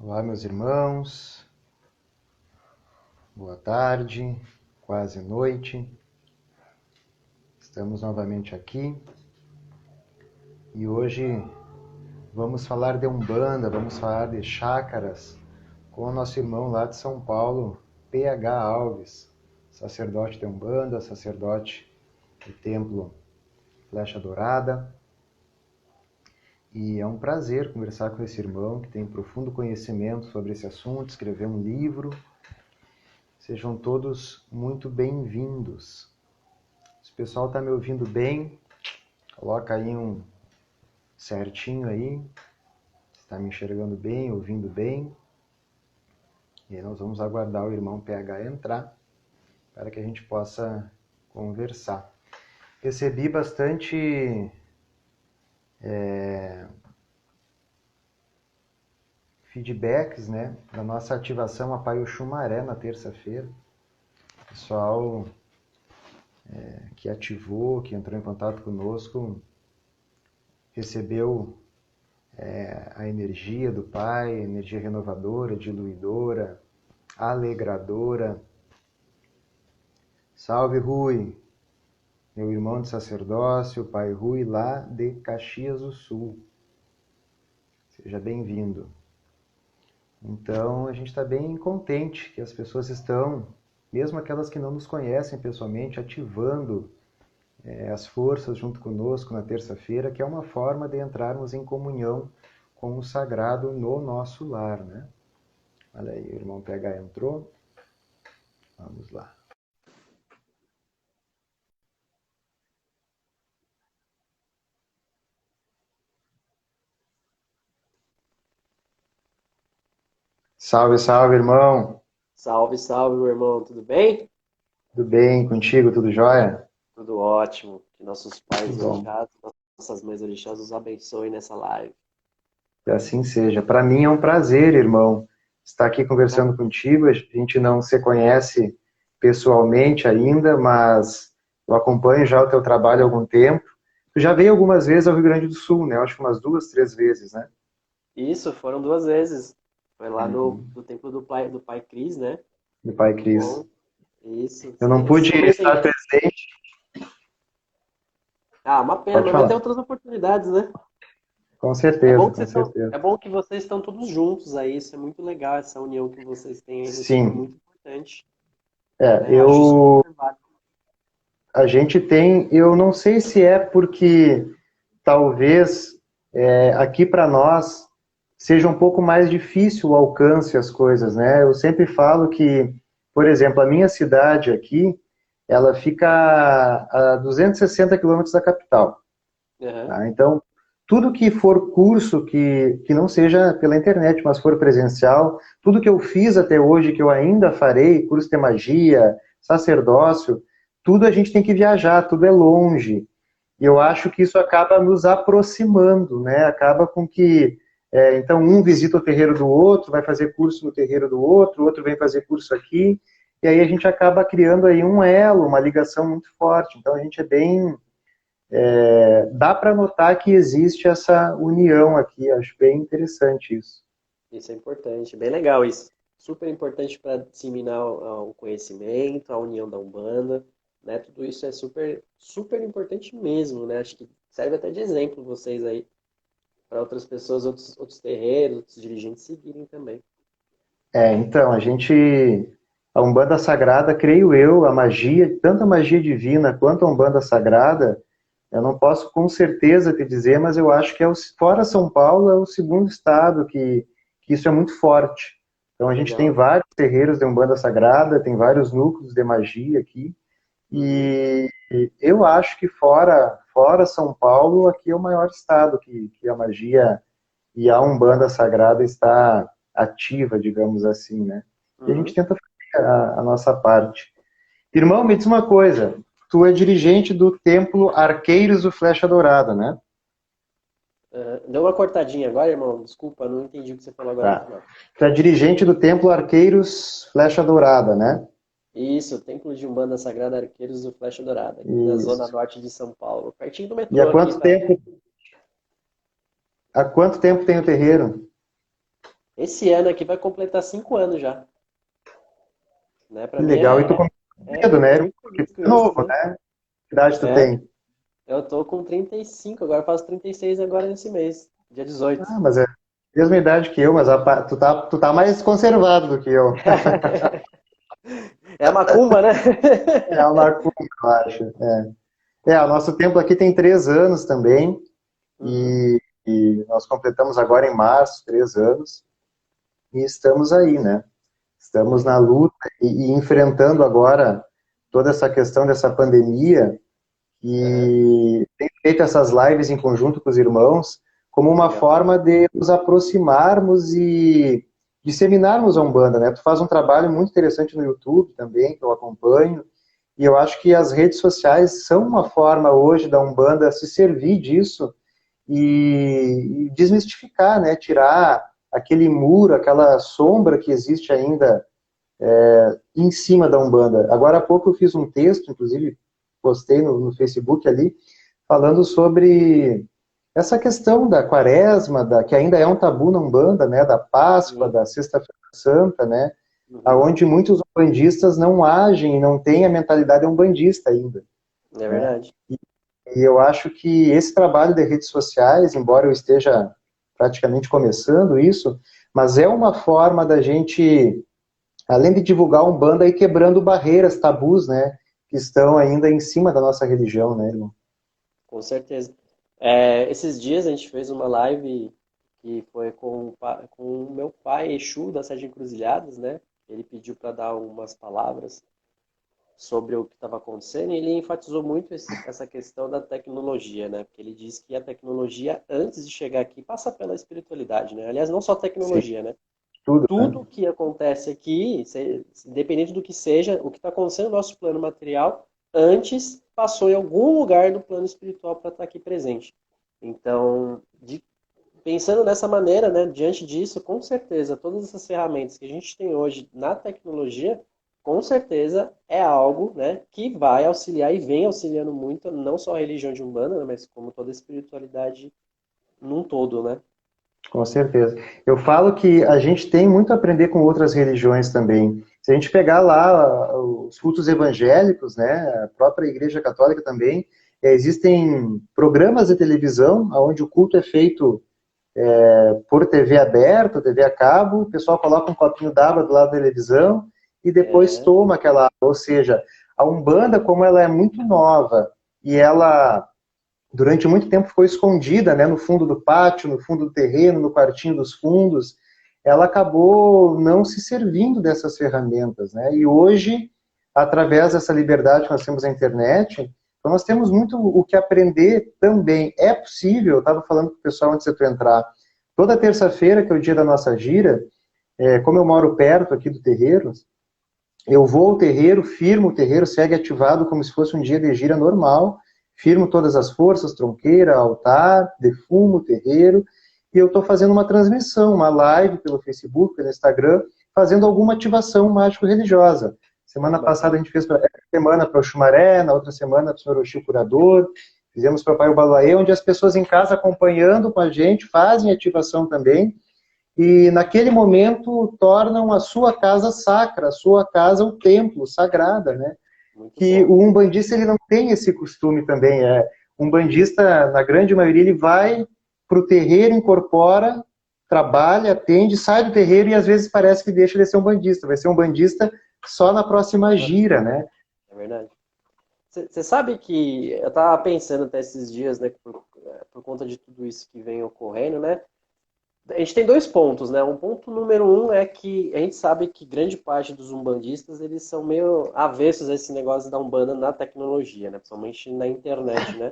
Olá, meus irmãos, boa tarde, quase noite. Estamos novamente aqui e hoje vamos falar de Umbanda, vamos falar de chácaras com o nosso irmão lá de São Paulo, PH Alves, sacerdote de Umbanda, sacerdote do Templo Flecha Dourada. E é um prazer conversar com esse irmão que tem profundo conhecimento sobre esse assunto, escreveu um livro. Sejam todos muito bem-vindos. Se o pessoal está me ouvindo bem, coloca aí um certinho aí. Está me enxergando bem, ouvindo bem. E aí nós vamos aguardar o irmão PH entrar para que a gente possa conversar. Recebi bastante feedbacks, né, da nossa ativação a Pai Oxum Maré na terça-feira. O pessoal que ativou, que entrou em contato conosco, recebeu a energia do Pai, energia renovadora, diluidora, alegradora. Salve, Rui, meu irmão de sacerdócio, Pai Rui, lá de Caxias do Sul. Seja bem-vindo. Então, a gente está bem contente que as pessoas estão, mesmo aquelas que não nos conhecem pessoalmente, ativando as forças junto conosco na terça-feira, que é uma forma de entrarmos em comunhão com o sagrado no nosso lar, né? Olha aí, o irmão PH entrou. Vamos lá. Salve, salve, irmão. Salve, salve, meu irmão, tudo bem? Tudo bem contigo? Tudo jóia? Tudo ótimo. Que nossos Que pais bom. orixás, nossas mães orixás nos abençoem nessa live. Que assim seja. Para mim é um prazer, irmão, estar aqui conversando contigo. A gente não se conhece pessoalmente ainda, mas eu acompanho já o teu trabalho há algum tempo. Tu já veio algumas vezes ao Rio Grande do Sul, né? Eu acho que umas 2, 3 vezes, né? Isso, foram 2 vezes. Foi lá Uhum. no templo do pai Cris, né? Meu pai Muito Cris. bom. Isso. Eu não Vocês pude estar comentem. presente. Ah, uma pena, Pode mas vai ter falar. outras oportunidades, né? Com É bom certeza, que com vocês estão, certeza. é bom que vocês estão todos juntos aí. Isso é muito legal, essa união que vocês têm aí no templo é Sim. muito importante, É, né? Acho super válido. a gente tem, eu não sei se é porque talvez aqui para nós seja um pouco mais difícil o alcance às coisas, né? Eu sempre falo que, por exemplo, a minha cidade aqui, ela fica a 260 quilômetros da capital, Aham. tá? Então, tudo que for curso que não seja pela internet, mas for presencial, tudo que eu fiz até hoje, que eu ainda farei, curso de magia, sacerdócio, tudo a gente tem que viajar, tudo é longe. E eu acho que isso acaba nos aproximando, né? Acaba com que, então, um visita o terreiro do outro, vai fazer curso no terreiro do outro, o outro vem fazer curso aqui, e aí a gente acaba criando aí um elo, uma ligação muito forte. Então, a gente é bem... dá para notar que existe essa união aqui, acho bem interessante isso. Isso é importante, bem legal isso. Super importante para disseminar o conhecimento, a união da Umbanda, né? Tudo isso é super, super importante mesmo, né? Acho que serve até de exemplo vocês aí, para outras pessoas, outros terreiros, outros dirigentes seguirem também. Então, a Umbanda Sagrada, creio eu, a magia, tanto a magia divina quanto a Umbanda Sagrada, eu não posso com certeza te dizer, mas eu acho que fora São Paulo é o segundo estado que isso é muito forte. Então a gente tem Legal. vários terreiros de Umbanda Sagrada, tem vários núcleos de magia aqui, Uhum. e eu acho que fora São Paulo, aqui é o maior estado que a magia e a Umbanda Sagrada está ativa, digamos assim, né? E a gente Uhum. tenta fazer a nossa parte. Irmão, me diz uma coisa. Tu é dirigente do Templo Arqueiros do Flecha Dourada, né? Deu uma cortadinha agora, irmão. Desculpa, não entendi o que você falou agora no Tá. final. Tu é dirigente do Templo Arqueiros Flecha Dourada, né? Isso, Templo de Umbanda Sagrada Arqueiros do Flecha Dourada, aqui na zona Isso. norte de São Paulo, pertinho do E metrô aqui, tá? há quanto tempo tem o terreiro? Esse ano aqui vai completar 5 anos já, né? Para Que mim legal. E tu começou cedo, é né? muito, Porque muito tu é isso, novo, né? né? Que idade tu É, tem? eu tô com 35 agora faço 36 agora nesse mês, dia 18. Ah, mas é a mesma idade que eu, mas tu tá mais conservado do que eu. É a macumba, né? É uma curva, eu acho. O nosso templo aqui tem 3 anos também, Uhum, e nós completamos agora em março 3 anos, e estamos aí, né? Estamos na legal. luta e enfrentando agora toda essa questão dessa pandemia, Aham, e tem feito essas lives em conjunto com os irmãos como uma legal. forma de nos aproximarmos e disseminarmos a Umbanda, né? Tu faz um trabalho muito interessante no YouTube também, que eu acompanho, e eu acho que as redes sociais são uma forma hoje da Umbanda se servir disso e desmistificar, né? Tirar aquele muro, aquela sombra que existe ainda em cima da Umbanda. Agora há pouco eu fiz um texto, inclusive postei no Facebook ali, falando sobre essa questão da quaresma, que ainda é um tabu na Umbanda, né? Da Páscoa, Sim, da Sexta-feira Santa, né? uhum, Aonde muitos umbandistas não agem, não têm a mentalidade umbandista ainda, é né? verdade. E eu acho que esse trabalho de redes sociais, embora eu esteja praticamente começando isso, mas é uma forma da gente, além de divulgar a Umbanda, ir quebrando barreiras, tabus, né, que estão ainda em cima da nossa religião, né, irmão? Com certeza. Esses dias a gente fez uma live que foi com o meu pai, Exu, da Sede Encruzilhadas, né? Ele pediu para dar umas palavras sobre o que estava acontecendo e ele enfatizou muito essa questão da tecnologia, né? Porque ele disse que a tecnologia, antes de chegar aqui, passa pela espiritualidade, né? Aliás, não só Sim, tecnologia, né? tudo, né? Tudo que acontece aqui, independente do que seja, o que está acontecendo no nosso plano material, antes passou em algum lugar do plano espiritual para estar aqui presente. Então, pensando dessa maneira, né, diante disso, com certeza, todas essas ferramentas que a gente tem hoje na tecnologia, com certeza é algo, né, que vai auxiliar e vem auxiliando muito, não só a religião de Umbanda, né, mas como toda a espiritualidade num todo, né? Com certeza. Eu falo que a gente tem muito a aprender com outras religiões também. Se a gente pegar lá os cultos evangélicos, né, a própria Igreja Católica também, existem programas de televisão onde o culto é feito por TV aberta, TV a cabo, o pessoal coloca um copinho d'água do lado da televisão e depois É, toma aquela água. Ou seja, a Umbanda, como ela é muito nova e ela durante muito tempo ficou escondida, né, no fundo do pátio, no fundo do terreno, no quartinho dos fundos, ela acabou não se servindo dessas ferramentas, né? E hoje, através dessa liberdade que nós temos na internet, então nós temos muito o que aprender também. É possível, eu estava falando com o pessoal antes de tu entrar, toda terça-feira, que é o dia da nossa gira, como eu moro perto aqui do terreiro, eu vou ao terreiro, firmo o terreiro, segue ativado como se fosse um dia de gira normal, firmo todas as forças, tronqueira, altar, defumo o terreiro, e eu estou fazendo uma transmissão, uma live pelo Facebook, pelo Instagram, fazendo alguma ativação mágico-religiosa. Semana passada a bacana. gente fez semana para o Xumaré, na outra semana para o Senhor Oxi Curador, fizemos para o Pai Ubaluaê, onde as pessoas em casa acompanhando com a gente fazem ativação também, e naquele momento tornam a sua casa sacra, a sua casa o templo, sagrada, né? Muito Que bom. o umbandista ele não tem esse costume também, um umbandista, na grande maioria, ele vai para o terreiro, incorpora, trabalha, atende, sai do terreiro e às vezes parece que deixa de ser um bandista, vai ser um bandista só na próxima gira, né? É verdade. Você sabe que eu estava pensando até esses dias, né, por conta de tudo isso que vem ocorrendo, né? A gente tem dois pontos, né? Um ponto número um é que a gente sabe que grande parte dos umbandistas eles são meio avessos a esse negócio da Umbanda na tecnologia, né? Principalmente na internet, né?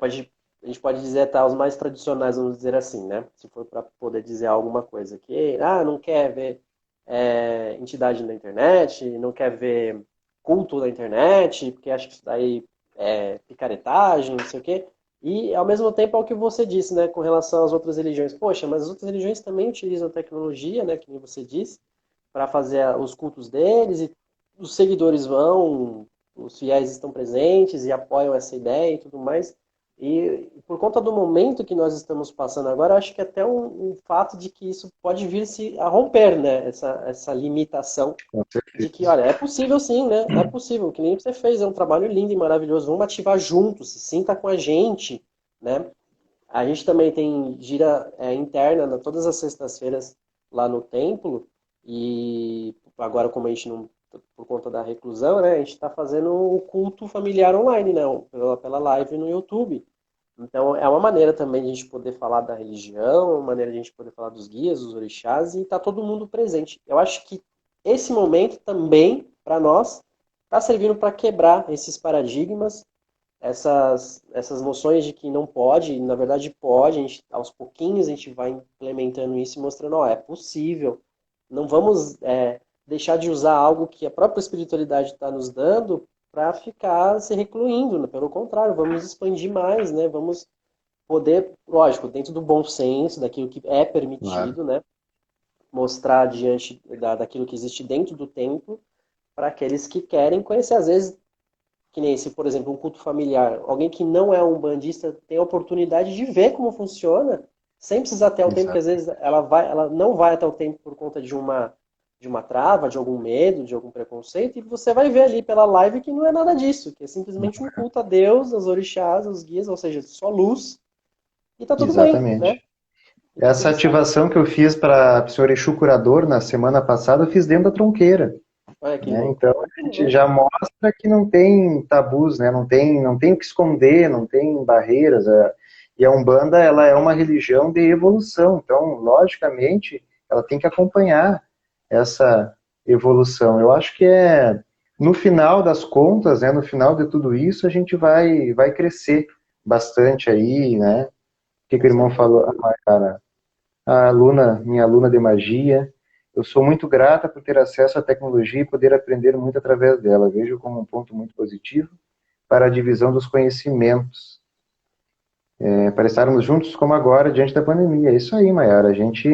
A gente pode dizer até os mais tradicionais, vamos dizer assim, né? Se for para poder dizer alguma coisa que, não quer ver entidade na internet, não quer ver culto na internet, porque acha que isso daí é picaretagem, não sei o quê. E, ao mesmo tempo, é o que você disse, né, com relação às outras religiões. Poxa, mas as outras religiões também utilizam tecnologia, né, que nem você disse, para fazer os cultos deles, e os seguidores vão, os fiéis estão presentes e apoiam essa ideia e tudo mais. E por conta do momento que nós estamos passando agora, acho que até um fato de que isso pode vir se a romper, né? Essa limitação Com de que, certeza. olha, é possível sim, né? É possível, que nem você fez, é um trabalho lindo e maravilhoso. Vamos ativar juntos, se sinta com a gente, né? A gente também tem gira interna todas as sextas-feiras lá no templo e agora como a gente não, por conta da reclusão, né, a gente está fazendo o culto familiar online, né, pela live no YouTube. Então é uma maneira também de a gente poder falar da religião, uma maneira de a gente poder falar dos guias, dos orixás e tá todo mundo presente. Eu acho que esse momento também para nós está servindo para quebrar esses paradigmas, essas noções de que não pode, na verdade pode, aos pouquinhos a gente vai implementando isso e mostrando, ó, é possível. Não vamos deixar de usar algo que a própria espiritualidade está nos dando para ficar se recluindo, né? Pelo contrário, vamos expandir mais, né? Vamos poder, lógico, dentro do bom senso, daquilo que é Claro. permitido, né? Mostrar diante daquilo que existe dentro do templo para aqueles que querem conhecer. Às vezes que nem se, por exemplo, um culto familiar, alguém que não é um bandista tem a oportunidade de ver como funciona, sem precisar até o tempo, porque às Exato. vezes ela não vai até o tempo por conta de uma trava, de algum medo, de algum preconceito, e você vai ver ali pela live que não é nada disso, que é simplesmente um culto a Deus, aos orixás, aos guias, ou seja, só luz, e tá tudo bem, né? Exatamente. E tá Essa tudo certo. ativação que eu fiz para o senhor Exu Curador na semana passada, eu fiz dentro da tronqueira, Olha que né? louco. Então Olha que a gente louco. já mostra que não tem tabus, né? Não tem o que esconder, não tem barreiras. E a Umbanda, ela é uma religião de evolução, então, logicamente, ela tem que acompanhar essa evolução. Eu acho que no final das contas, né, no final de tudo isso, a gente vai crescer bastante aí, né? O que que Com o irmão certeza. falou? Ah, cara, minha aluna de magia. Eu sou muito grata por ter acesso à tecnologia e poder aprender muito através dela. Vejo como um ponto muito positivo para a divisão dos conhecimentos, para estarmos juntos como agora, diante da pandemia. É isso aí, Mayara. A gente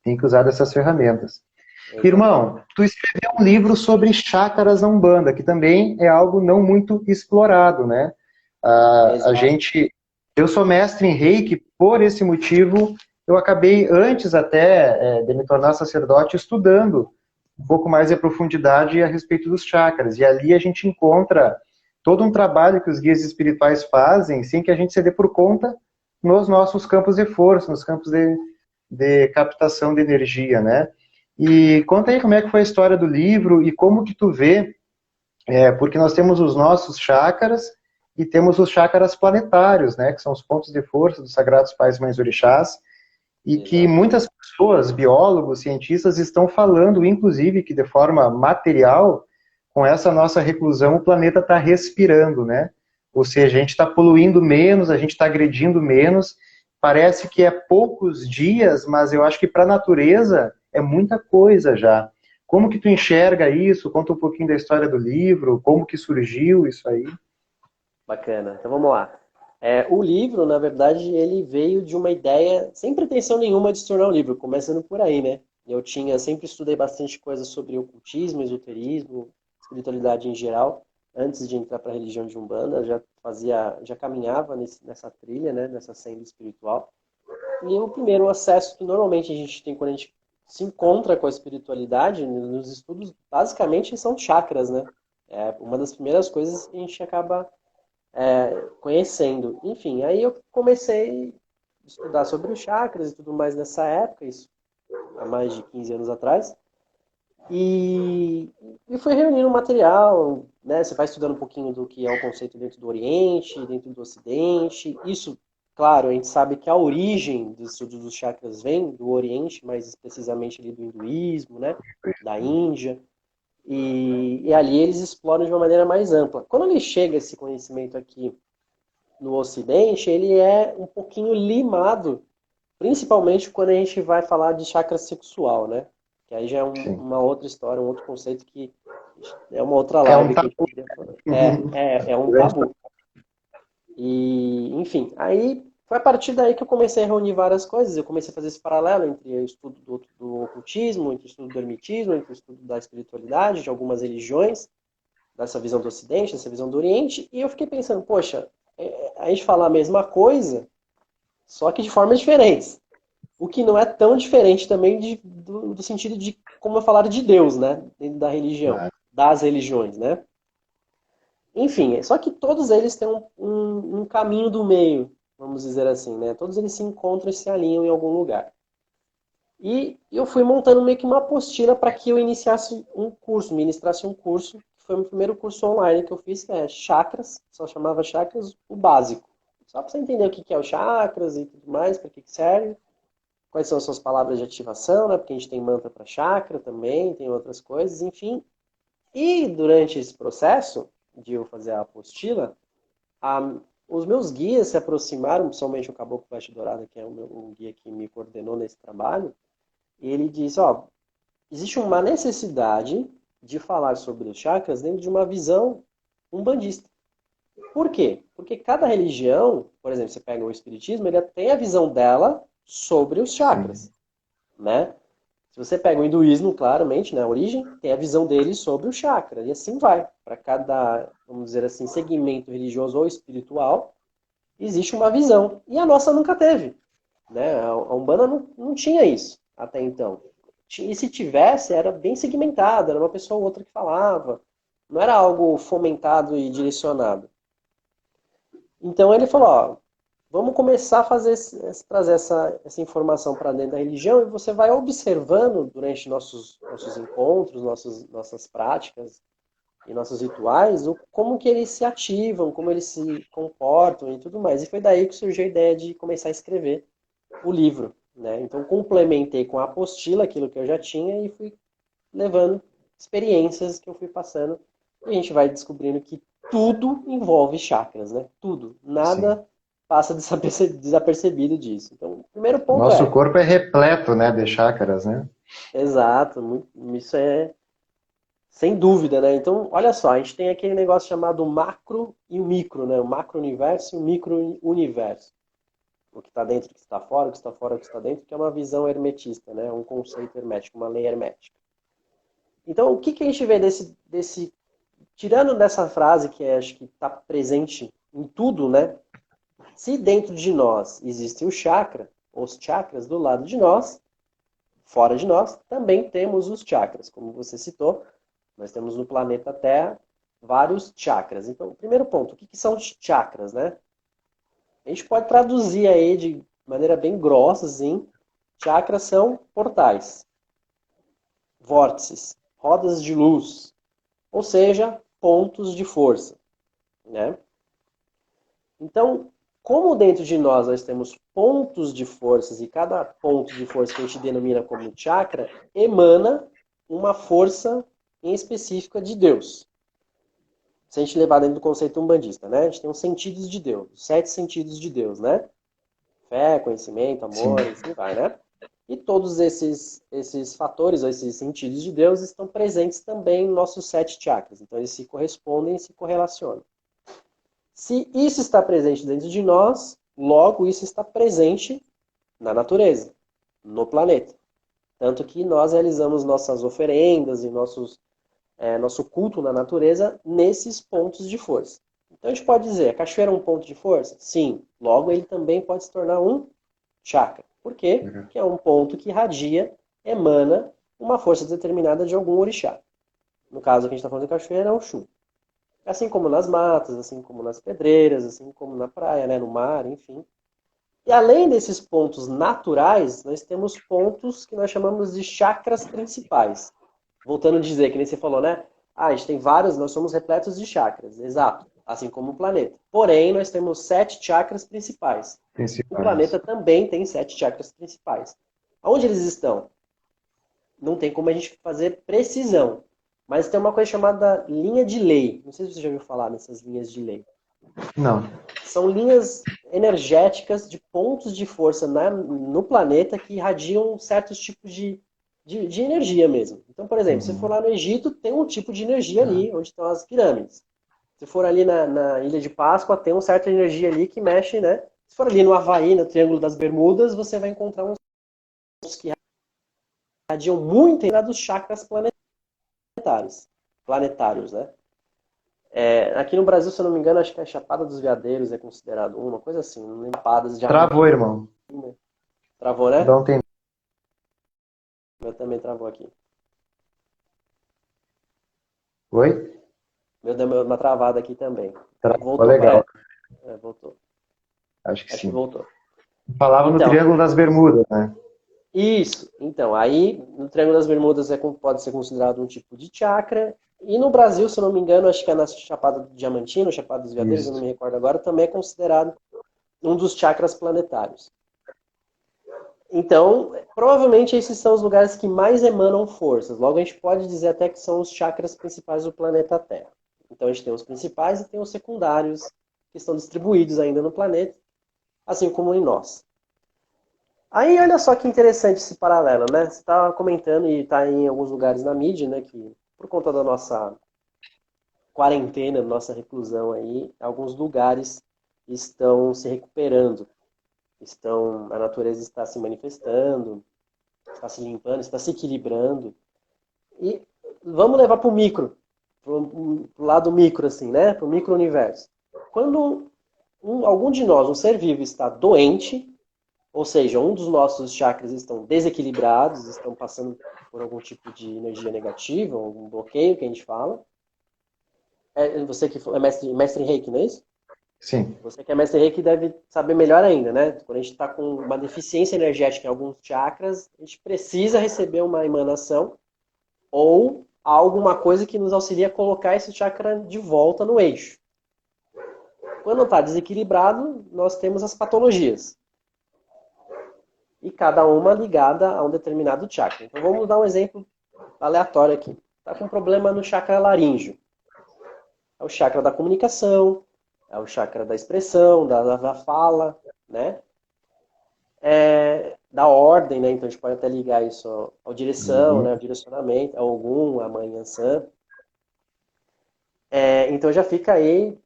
tem que usar dessas ferramentas. Exatamente. Irmão, tu escreveu um livro sobre chácaras na Umbanda, que também é algo não muito explorado, né? A Exato. gente, eu sou mestre em Reiki, por esse motivo, eu acabei antes até de me tornar sacerdote estudando um pouco mais em profundidade a respeito dos chakras. E ali a gente encontra todo um trabalho que os guias espirituais fazem, sem que a gente se dê por conta nos nossos campos de força, nos campos de captação de energia, né? E conta aí como é que foi a história do livro e como que tu vê, porque nós temos os nossos chakras e temos os chakras planetários, né, que são os pontos de força dos sagrados pais e mães orixás, e que Exato. muitas pessoas, biólogos, cientistas, estão falando, inclusive, que de forma material, com essa nossa reclusão, o planeta está respirando, né? Ou seja, a gente está poluindo menos, a gente está agredindo menos. Parece que é poucos dias, mas eu acho que para a natureza é muita coisa já. Como que tu enxerga isso? Conta um pouquinho da história do livro, como que surgiu isso aí. Bacana. Então vamos lá. O livro, na verdade, ele veio de uma ideia, sem pretensão nenhuma de se tornar um livro, começando por aí, né? Sempre estudei bastante coisa sobre ocultismo, esoterismo, espiritualidade em geral, antes de entrar para a religião de Umbanda, já caminhava nessa trilha, né? Nessa senda espiritual. E o primeiro acesso que normalmente a gente tem quando a gente se encontra com a espiritualidade, nos estudos, basicamente são chakras, né? É uma das primeiras coisas que a gente acaba conhecendo. Enfim, aí eu comecei a estudar sobre os chakras e tudo mais nessa época, isso há mais de 15 anos atrás, e, e fui reunindo material, né? Você vai estudando um pouquinho do que é o conceito dentro do Oriente, dentro do Ocidente. Isso, claro, a gente sabe que a origem dos estudos dos chakras vem do Oriente, mais precisamente ali do hinduísmo, né? Da Índia. E ali eles exploram de uma maneira mais ampla. Quando ele chega esse conhecimento aqui no Ocidente, ele é um pouquinho limado, principalmente quando a gente vai falar de chakra sexual, né? Que aí já é Sim. uma outra história, um outro conceito que é uma outra É um live que a gente tabu. poderia falar. É um tabu. E, enfim, aí foi a partir daí que eu comecei a reunir várias coisas. Eu comecei a fazer esse paralelo entre o estudo do ocultismo, entre o estudo do ermitismo, entre o estudo da espiritualidade, de algumas religiões, dessa visão do Ocidente, dessa visão do Oriente, e eu fiquei pensando, poxa, a gente fala a mesma coisa, só que de formas diferentes. O que não é tão diferente também do sentido de como eu falar de Deus, né? Dentro da religião, Claro. das religiões, né? Enfim, só que todos eles têm um caminho do meio, vamos dizer assim, né? Todos eles se encontram e se alinham em algum lugar. E eu fui montando meio que uma apostila para que eu iniciasse um curso, ministrasse um curso, que foi o meu primeiro curso online que eu fiz, que é Chakras, só chamava Chakras o básico. Só para você entender o que é o chakras e tudo mais, para que serve, quais são as suas palavras de ativação, né? Porque a gente tem mantra para chakra também, tem outras coisas, enfim. E durante esse processo de eu fazer a apostila, a, os meus guias se aproximaram, principalmente o Caboclo Flecha Dourada, que é o guia que me coordenou nesse trabalho, e ele disse, ó, existe uma necessidade de falar sobre os chakras dentro de uma visão umbandista. Por quê? Porque cada religião, por exemplo, você pega o Espiritismo, ele tem a visão dela sobre os Sim. chakras, né? Se você pega o hinduísmo, claramente, né, a origem, tem a visão dele sobre o chakra, e assim vai. Para cada, vamos dizer assim, segmento religioso ou espiritual, existe uma visão. E a nossa nunca teve, né? A Umbanda não tinha isso até então. E se tivesse, era bem segmentado, era uma pessoa ou outra que falava. Não era algo fomentado e direcionado. Então ele falou, ó, vamos começar a trazer essa informação para dentro da religião e você vai observando durante nossos encontros, nossas práticas e nossos rituais, como que eles se ativam, como eles se comportam e tudo mais. E foi daí que surgiu a ideia de começar a escrever o livro, né? Então complementei com a apostila aquilo que eu já tinha e fui levando experiências que eu fui passando e a gente vai descobrindo que tudo envolve chakras, né? Tudo. Sim. Nada passa desapercebido disso. Então, o primeiro ponto Nosso é, corpo é repleto, né, de chakras, né? exato, isso é sem dúvida, né? Então, olha só, a gente tem aquele negócio chamado macro e o micro, né? O macro-universo e o micro-universo. O que está dentro, o que está fora, o que está fora, o que está dentro, que é uma visão hermetista, né? Um conceito hermético, uma lei hermética. Então, o que a gente vê tirando dessa frase que acho que está presente em tudo, né? Se dentro de nós existe o chakra, os chakras do lado de nós, fora de nós, também temos os chakras. Como você citou, nós temos no planeta Terra vários chakras. Então, primeiro ponto, o que são os chakras, né? A gente pode traduzir aí de maneira bem grossa, assim. Chakras são portais, vórtices, rodas de luz, ou seja, pontos de força, né? Então, como dentro de nós temos pontos de forças e cada ponto de força que a gente denomina como chakra emana uma força em específica de Deus. Se a gente levar dentro do conceito umbandista, né? A gente tem os sentidos de Deus, os 7 sentidos de Deus, né? Fé, conhecimento, amor, Sim. e assim vai, né? E todos esses fatores, esses sentidos de Deus estão presentes também nos nossos 7 chakras. Então eles se correspondem e se correlacionam. Se isso está presente dentro de nós, logo isso está presente na natureza, no planeta. Tanto que nós realizamos nossas oferendas e nosso culto na natureza nesses pontos de força. Então a gente pode dizer, a cachoeira é um ponto de força? Sim. Logo ele também pode se tornar um chakra. Por quê? Uhum. Porque é um ponto que irradia, emana uma força determinada de algum orixá. No caso que a gente está falando de cachoeira, é o Xum. Assim como nas matas, assim como nas pedreiras, assim como na praia, né, no mar, enfim. E além desses pontos naturais, nós temos pontos que nós chamamos de chakras principais. Voltando a dizer, que nem você falou, né? Ah, a gente tem vários, nós somos repletos de chakras, exato, assim como o planeta. Porém, nós temos 7 chakras principais. O Principais. planeta também tem 7 chakras principais. Onde eles estão? Não tem como a gente fazer precisão. Mas tem uma coisa chamada linha de lei. Não sei se você já ouviu falar nessas linhas de lei. Não. São linhas energéticas de pontos de força no planeta que irradiam certos tipos de energia mesmo. Então, por exemplo, se for Uhum. lá no Egito, tem um tipo de energia Ah, ali, onde estão as pirâmides. Se for ali na Ilha de Páscoa, tem uma certa energia ali que mexe, né? Se for ali no Havaí, no Triângulo das Bermudas, você vai encontrar uns que irradiam muito dos chakras planetários, né? Aqui no Brasil, se eu não me engano, acho que a Chapada dos Veadeiros é considerado uma coisa assim, Empadas de Travou, irmão. Travou, né? Não tem. O meu também travou aqui. Oi? O meu deu uma travada aqui também. Travou, Voltou, legal. parece. Voltou. Acho que Acho que sim. voltou. Falava no Então, Triângulo das Bermudas, né? isso. Então, aí no Triângulo das Bermudas pode ser considerado um tipo de chakra. E no Brasil, se eu não me engano, acho que é na Chapada do Diamantina, Chapada dos Veadeiros, eu não Isso. me recordo agora, também é considerado um dos chakras planetários. Então, provavelmente esses são os lugares que mais emanam forças. Logo, a gente pode dizer até que são os chakras principais do planeta Terra. Então, a gente tem os principais e tem os secundários, que estão distribuídos ainda no planeta, assim como em nós. Aí, olha só que interessante esse paralelo, né? Você está comentando e está em alguns lugares na mídia, né? Que por conta da nossa quarentena, nossa reclusão aí, alguns lugares estão se recuperando. A natureza está se manifestando, está se limpando, está se equilibrando. E vamos levar para o micro, para o lado micro, assim, né? Para o micro-universo. Quando algum de nós, um ser vivo, está doente, ou seja, um dos nossos chakras estão desequilibrados, estão passando por algum tipo de energia negativa, algum bloqueio que a gente fala. Você que é mestre em Reiki, não é isso? Sim. Você que é mestre Reiki deve saber melhor ainda, né? Quando a gente está com uma deficiência energética em alguns chakras, a gente precisa receber uma emanação ou alguma coisa que nos auxilia a colocar esse chakra de volta no eixo. Quando está desequilibrado, nós temos as patologias. E cada uma ligada a um determinado chakra. Então vamos dar um exemplo aleatório aqui. Está com um problema no chakra laríngeo. É o chakra da comunicação, é o chakra da expressão, da fala, né? Da ordem, né? Então a gente pode até ligar isso ao direção, né? Ao direcionamento, ao Ogum, a Mãe Yansan. Então já fica aí,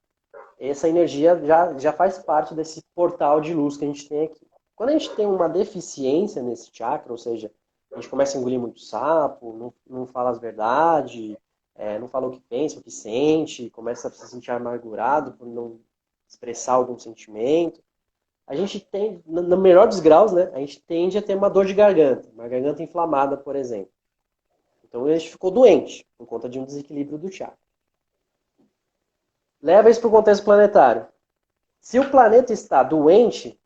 essa energia já faz parte desse portal de luz que a gente tem aqui. Quando a gente tem uma deficiência nesse chakra, ou seja, a gente começa a engolir muito sapo, não fala as verdades, não fala o que pensa, o que sente, começa a se sentir amargurado por não expressar algum sentimento, a gente tem, no melhor dos graus, né, a gente tende a ter uma dor de garganta, uma garganta inflamada, por exemplo. Então a gente ficou doente por conta de um desequilíbrio do chakra. Leva isso para o contexto planetário. Se o planeta está doente,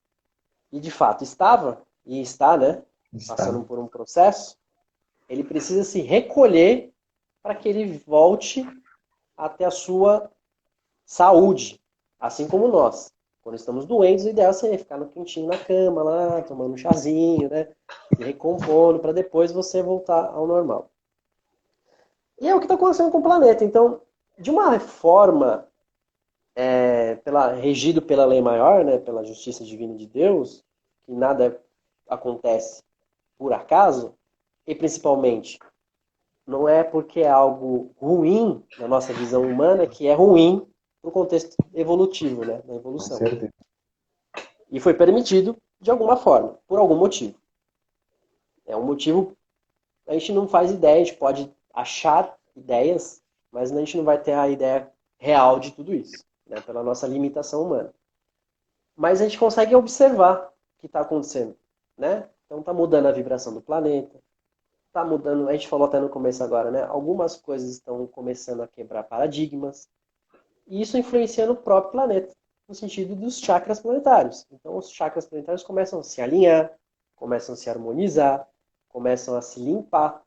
e de fato estava, e está, né, passando por um processo, ele precisa se recolher para que ele volte até a sua saúde, assim como nós. Quando estamos doentes, o ideal é ficar no quentinho na cama, lá, tomando um chazinho, né, se recompondo, para depois você voltar ao normal. E é o que está acontecendo com o planeta. Então, de uma forma regido pela lei maior, né, pela justiça divina de Deus, que nada acontece por acaso, e principalmente não é porque é algo ruim na nossa visão humana que é ruim no contexto evolutivo, né, da evolução. Com certeza. E foi permitido de alguma forma, por algum motivo. É um motivo, a gente não faz ideia, a gente pode achar ideias, mas a gente não vai ter a ideia real de tudo isso, né, pela nossa limitação humana. Mas a gente consegue observar o que está acontecendo, né? Então está mudando a vibração do planeta, está mudando, a gente falou até no começo agora, né? Algumas coisas estão começando a quebrar paradigmas, e isso influencia no próprio planeta, no sentido dos chakras planetários. Então os chakras planetários começam a se alinhar, começam a se harmonizar, começam a se limpar,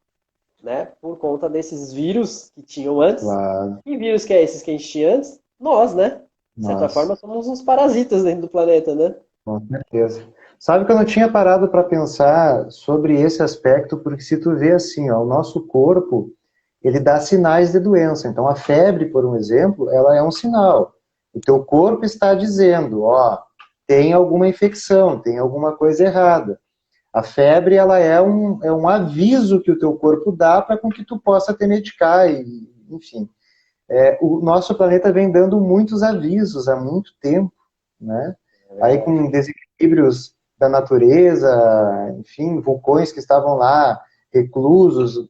né? Por conta desses vírus que tinham antes. Claro. Que vírus que é esses que a gente tinha antes? Nós, né? De certa forma, somos uns parasitas dentro do planeta, né? Com certeza. Sabe que eu não tinha parado para pensar sobre esse aspecto, porque se tu vê assim, ó, o nosso corpo, ele dá sinais de doença. Então a febre, por um exemplo, ela é um sinal. O teu corpo está dizendo, ó, tem alguma infecção, tem alguma coisa errada. A febre, ela é um aviso que o teu corpo dá para com que tu possa te medicar, e, enfim. O nosso planeta vem dando muitos avisos há muito tempo, né? Aí com desequilíbrios da natureza, enfim, vulcões que estavam lá reclusos,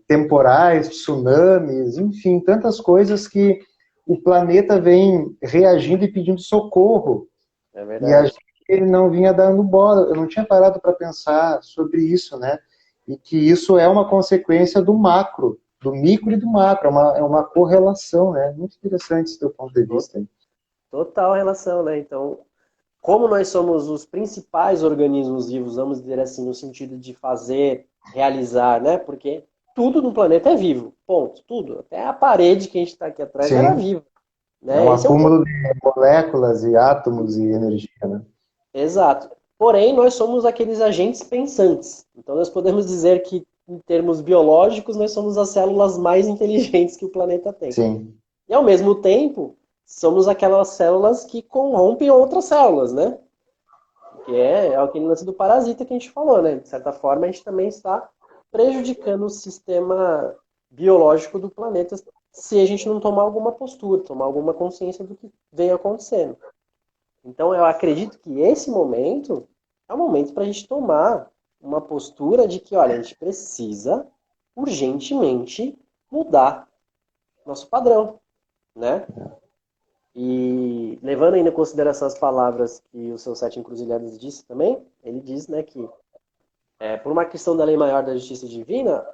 temporais, tsunamis, enfim, tantas coisas que o planeta vem reagindo e pedindo socorro. É E a verdade. gente ele não vinha dando bola. Eu não tinha parado para pensar sobre isso, né? E que isso é uma consequência do macro, do micro e do macro, é uma correlação, né? Muito interessante esse teu ponto de To- vista. Hein? Total relação, né? Então, como nós somos os principais organismos vivos, vamos dizer assim, no sentido de fazer, realizar, né? Porque tudo no planeta é vivo, ponto, tudo. Até a parede que a gente está aqui atrás era Sim, viva, é né? um Esse é o ponto. acúmulo de moléculas e átomos e energia, né? Exato. Porém, nós somos aqueles agentes pensantes. Então, nós podemos dizer que, em termos biológicos, nós somos as células mais inteligentes que o planeta tem. Sim, E, ao mesmo tempo, somos aquelas células que corrompem outras células, né? Que é aquele lance do parasita que a gente falou, né? De certa forma, a gente também está prejudicando o sistema biológico do planeta se a gente não tomar alguma postura, tomar alguma consciência do que vem acontecendo. Então, eu acredito que esse momento é o momento para a gente tomar uma postura de que, olha, a gente precisa urgentemente mudar nosso padrão, né? E levando ainda em consideração as palavras que o seu Sete Encruzilhadas disse também, ele diz, né, que por uma questão da lei maior da justiça divina,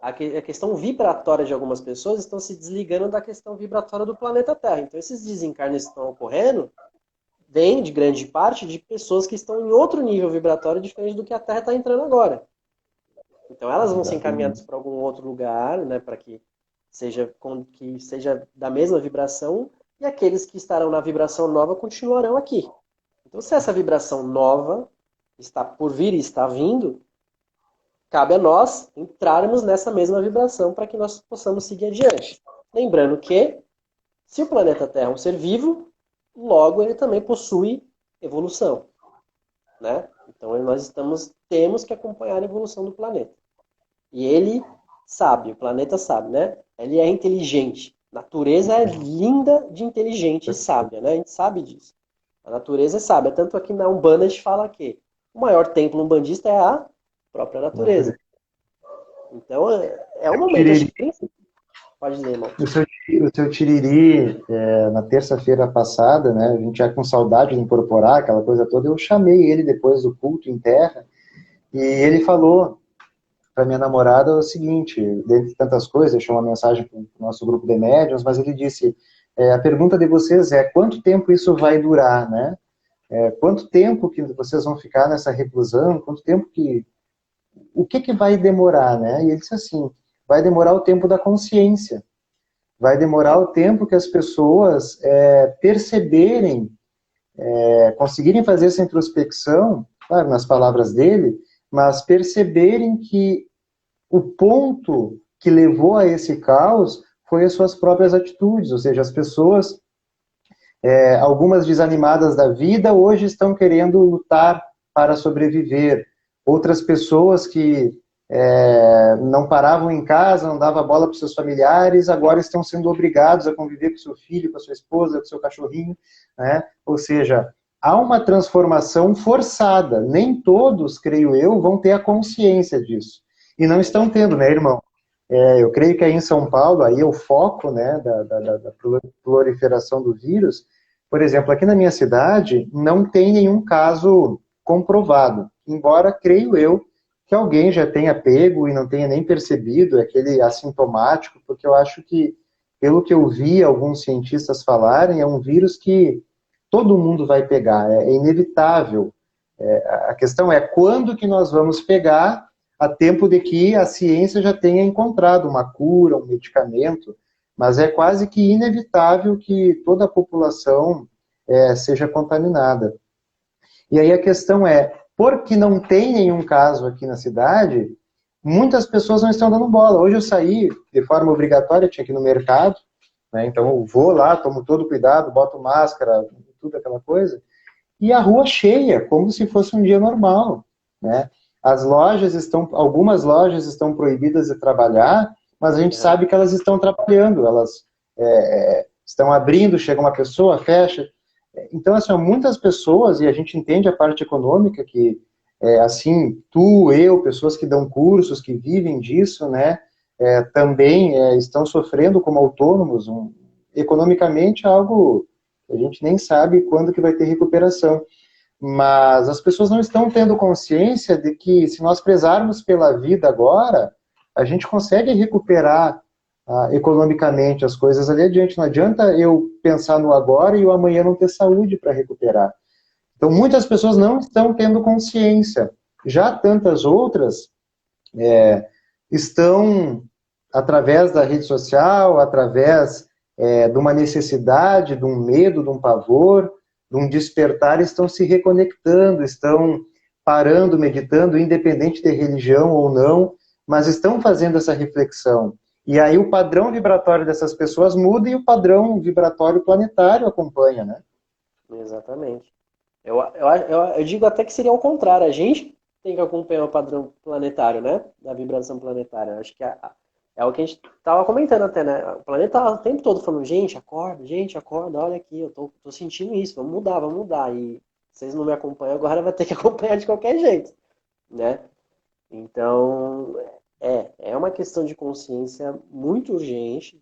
a questão vibratória de algumas pessoas estão se desligando da questão vibratória do planeta Terra. Então, esses desencarnes que estão ocorrendo vem de grande parte de pessoas que estão em outro nível vibratório diferente do que a Terra está entrando agora. Então elas vão ser encaminhadas exatamente. para algum outro lugar, né, para que seja da mesma vibração, e aqueles que estarão na vibração nova continuarão aqui. Então, se essa vibração nova está por vir e está vindo, cabe a nós entrarmos nessa mesma vibração para que nós possamos seguir adiante. Lembrando que, se o planeta Terra é um ser vivo, logo ele também possui evolução, né? Então temos que acompanhar a evolução do planeta. E ele sabe, o planeta sabe, né? Ele é inteligente. A natureza é linda de inteligente e sábia, né? A gente sabe disso. A natureza é sábia. Tanto aqui na Umbanda a gente fala que o maior templo umbandista é a própria natureza. Então é o momento, acho que pode dizer, irmão. O seu Tiriri, na terça-feira passada, né, a gente já com saudade de incorporar aquela coisa toda, eu chamei ele depois do culto em terra, e ele falou para minha namorada o seguinte, dentre tantas coisas, deixou uma mensagem para o nosso grupo de médiuns, mas ele disse, a pergunta de vocês é, quanto tempo isso vai durar, né? Quanto tempo que vocês vão ficar nessa reclusão, o que vai demorar, né? E ele disse assim, vai demorar o tempo da consciência, vai demorar o tempo que as pessoas perceberem, conseguirem fazer essa introspecção, claro, nas palavras dele, mas perceberem que o ponto que levou a esse caos foi as suas próprias atitudes, ou seja, as pessoas, algumas desanimadas da vida, hoje estão querendo lutar para sobreviver. Outras pessoas que não paravam em casa, não davam bola para os seus familiares, agora estão sendo obrigados a conviver com seu filho, com a sua esposa, com seu cachorrinho, né? Ou seja, há uma transformação forçada. Nem todos, creio eu, vão ter a consciência disso. E não estão tendo, né, irmão? Eu creio que aí em São Paulo, aí é o foco, né, da proliferação do vírus. Por exemplo, aqui na minha cidade, não tem nenhum caso comprovado. Embora, creio eu, que alguém já tenha pego e não tenha nem percebido, aquele assintomático, porque eu acho que, pelo que eu vi alguns cientistas falarem, é um vírus que todo mundo vai pegar, é inevitável. A questão é quando que nós vamos pegar a tempo de que a ciência já tenha encontrado uma cura, um medicamento, mas é quase que inevitável que toda a população seja contaminada. E aí a questão é, porque não tem nenhum caso aqui na cidade, muitas pessoas não estão dando bola. Hoje eu saí de forma obrigatória, tinha que ir no mercado, né, então eu vou lá, tomo todo cuidado, boto máscara, tudo aquela coisa, e a rua cheia, como se fosse um dia normal, né? Algumas lojas estão proibidas de trabalhar, mas a gente Uhum. sabe que elas estão trabalhando, elas estão abrindo, chega uma pessoa, fecha. Então, assim, muitas pessoas, e a gente entende a parte econômica, que, assim, tu, eu, pessoas que dão cursos, que vivem disso, né, também estão sofrendo como autônomos, economicamente é algo que a gente nem sabe quando que vai ter recuperação. Mas as pessoas não estão tendo consciência de que se nós prezarmos pela vida agora, a gente consegue recuperar economicamente as coisas ali adiante. Não adianta eu pensar no agora e o amanhã não ter saúde para recuperar. Então, muitas pessoas não estão tendo consciência. Já tantas outras estão, através da rede social, através de uma necessidade, de um medo, de um pavor, de um despertar, estão se reconectando, estão parando, meditando, independente de religião ou não, mas estão fazendo essa reflexão. E aí o padrão vibratório dessas pessoas muda e o padrão vibratório planetário acompanha, né? Exatamente. Eu digo até que seria o contrário. A gente tem que acompanhar o padrão planetário, né? Da vibração planetária. Eu acho que é o que a gente estava comentando até, né? O planeta tá o tempo todo falando, gente, acorda, olha aqui, eu tô sentindo isso, vamos mudar, vamos mudar. E vocês não me acompanham agora, vai ter que acompanhar de qualquer jeito, né? Então, é uma questão de consciência muito urgente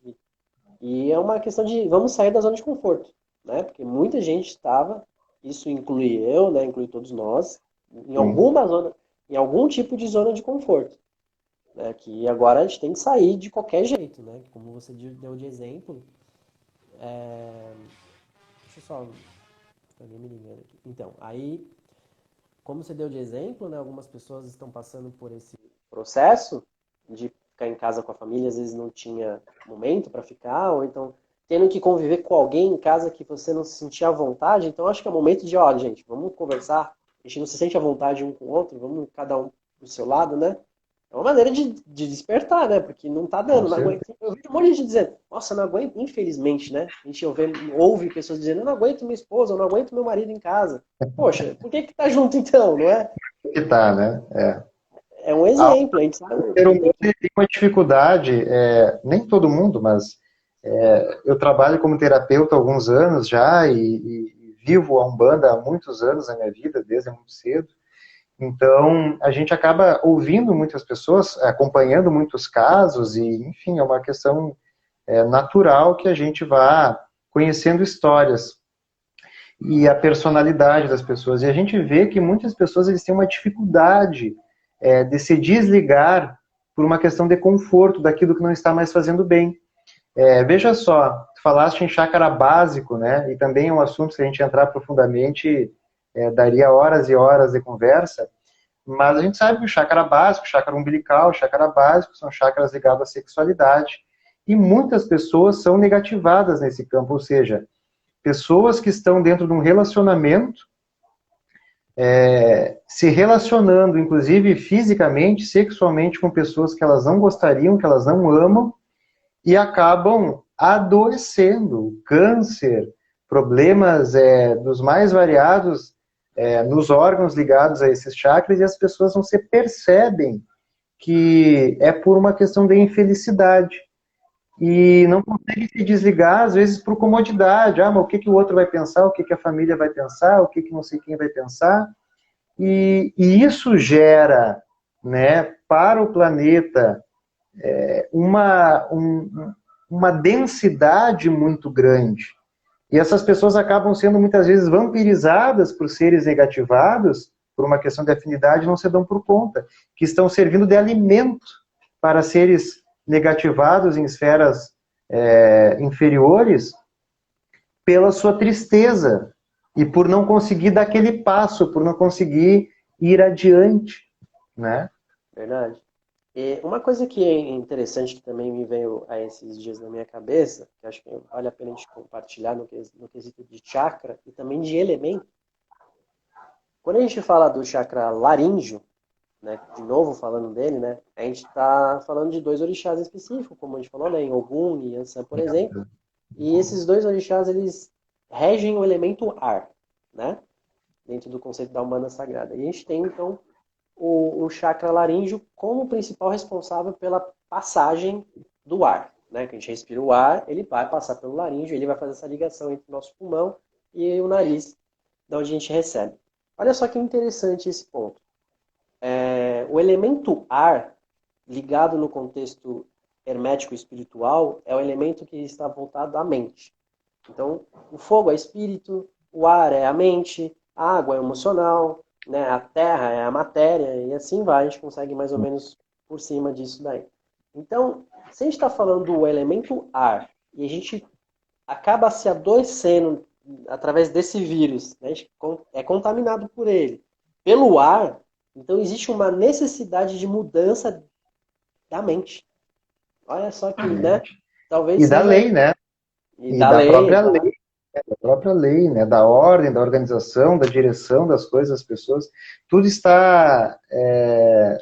e é uma questão de vamos sair da zona de conforto, né? Porque muita gente estava, isso inclui eu, né? Inclui todos nós, em Sim. alguma zona, em algum tipo de zona de conforto, né? Que agora a gente tem que sair de qualquer jeito, né? Como você deu de exemplo, deixa eu só, alguém me ligando aqui. Então, aí, como você deu de exemplo, né? Algumas pessoas estão passando por esse processo de ficar em casa com a família, às vezes não tinha momento para ficar, ou então tendo que conviver com alguém em casa que você não se sentia à vontade. Então, acho que é o momento de, olha, gente, vamos conversar. A gente não se sente à vontade um com o outro, vamos cada um do seu lado, né? É uma maneira de despertar, né? Porque não tá Com dando, não aguento. certeza. Eu vejo um monte de gente dizendo, nossa, não aguento, infelizmente, né? A gente ouve pessoas dizendo, eu não aguento minha esposa, eu não aguento meu marido em casa. Poxa, por que que tá junto então, não é? Que tá, né? É um exemplo, a gente O sabe ser que tem humano que. ele tem uma dificuldade, nem todo mundo, mas eu trabalho como terapeuta há alguns anos já e vivo a Umbanda há muitos anos na minha vida, desde muito cedo. Então, a gente acaba ouvindo muitas pessoas, acompanhando muitos casos e, enfim, é uma questão natural que a gente vá conhecendo histórias e a personalidade das pessoas. E a gente vê que muitas pessoas eles têm uma dificuldade de se desligar por uma questão de conforto daquilo que não está mais fazendo bem. Veja só, tu falaste em chácara básico, né? E também é um assunto, se a gente entrar profundamente, daria horas e horas de conversa, mas a gente sabe que o chácara básico, chácara umbilical, chácara básico, são chácaras ligadas à sexualidade. E muitas pessoas são negativadas nesse campo, ou seja, pessoas que estão dentro de um relacionamento, se relacionando, inclusive fisicamente, sexualmente, com pessoas que elas não gostariam, que elas não amam, e acabam adoecendo, câncer, problemas dos mais variados nos órgãos ligados a esses chakras, e as pessoas não se percebem que é por uma questão de infelicidade. E não conseguem se desligar, às vezes, por comodidade. Mas o que, que o outro vai pensar, o que, que a família vai pensar, o que, que não sei quem vai pensar. E isso gera, né, para o planeta uma densidade muito grande. E essas pessoas acabam sendo muitas vezes vampirizadas por seres negativados, por uma questão de afinidade, não se dão por conta, que estão servindo de alimento para seres negativados em esferas inferiores pela sua tristeza e por não conseguir dar aquele passo, por não conseguir ir adiante, né? Verdade. E uma coisa que é interessante que também me veio a esses dias na minha cabeça, que acho que vale a pena a gente compartilhar no quesito de chakra e também de elemento. Quando a gente fala do chakra laríngeo, né, de novo falando dele, né, a gente está falando de dois orixás específicos, como a gente falou, né, em Ogum e Yansan, por exemplo. E esses dois orixás, eles regem o elemento ar, né, dentro do conceito da Umbanda Sagrada. E a gente tem, então, o chakra laríngeo como principal responsável pela passagem do ar, né, que a gente respira o ar, ele vai passar pelo laríngeo, ele vai fazer essa ligação entre o nosso pulmão e o nariz, de onde a gente recebe. Olha só que interessante esse ponto. O elemento ar, ligado no contexto hermético espiritual, é o elemento que está voltado à mente. Então, o fogo é espírito, o ar é a mente, a água é emocional, né? A terra é a matéria, e assim vai, a gente consegue mais ou menos por cima disso daí. Então, se a gente está falando do elemento ar, e a gente acaba se adoecendo através desse vírus, né? A gente é contaminado por ele, pelo ar, então existe uma necessidade de mudança da mente. Olha só que, né? Talvez E da seja. lei, né? E E da da lei, própria exato. lei, da própria lei, né? Da ordem, da organização, da direção das coisas, das pessoas, tudo está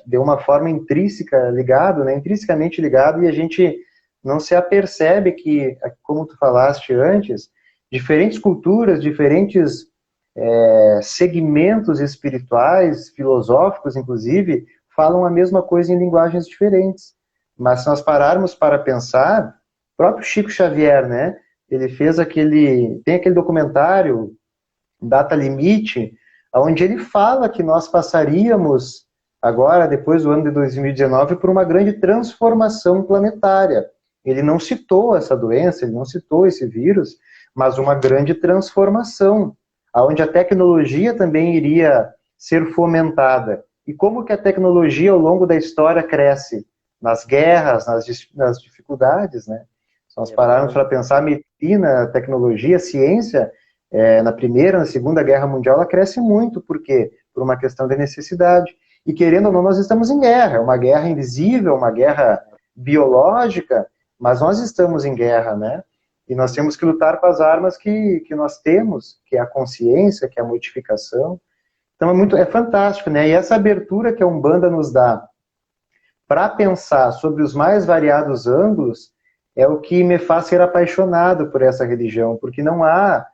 de uma forma intrínseca ligado, né? Intrinsecamente ligado, e a gente não se apercebe que, como tu falaste antes, diferentes culturas, diferentes segmentos espirituais, filosóficos, inclusive, falam a mesma coisa em linguagens diferentes. Mas se nós pararmos para pensar, o próprio Chico Xavier, né? Ele fez tem aquele documentário, Data Limite, onde ele fala que nós passaríamos agora, depois do ano de 2019, por uma grande transformação planetária. Ele não citou essa doença, ele não citou esse vírus, mas uma grande transformação, onde a tecnologia também iria ser fomentada. E como que a tecnologia, ao longo da história, cresce? Nas guerras, nas dificuldades, né? Se nós É pararmos verdade. para pensar, a medicina, a tecnologia, a ciência, na Primeira, na Segunda Guerra Mundial, ela cresce muito. Por quê? Por uma questão de necessidade. E querendo ou não, nós estamos em guerra. É uma guerra invisível, uma guerra biológica, mas nós estamos em guerra, né? E nós temos que lutar com as armas que nós temos, que é a consciência, que é a modificação. Então é fantástico, né? E essa abertura que a Umbanda nos dá para pensar sobre os mais variados ângulos é o que me faz ser apaixonado por essa religião, porque não há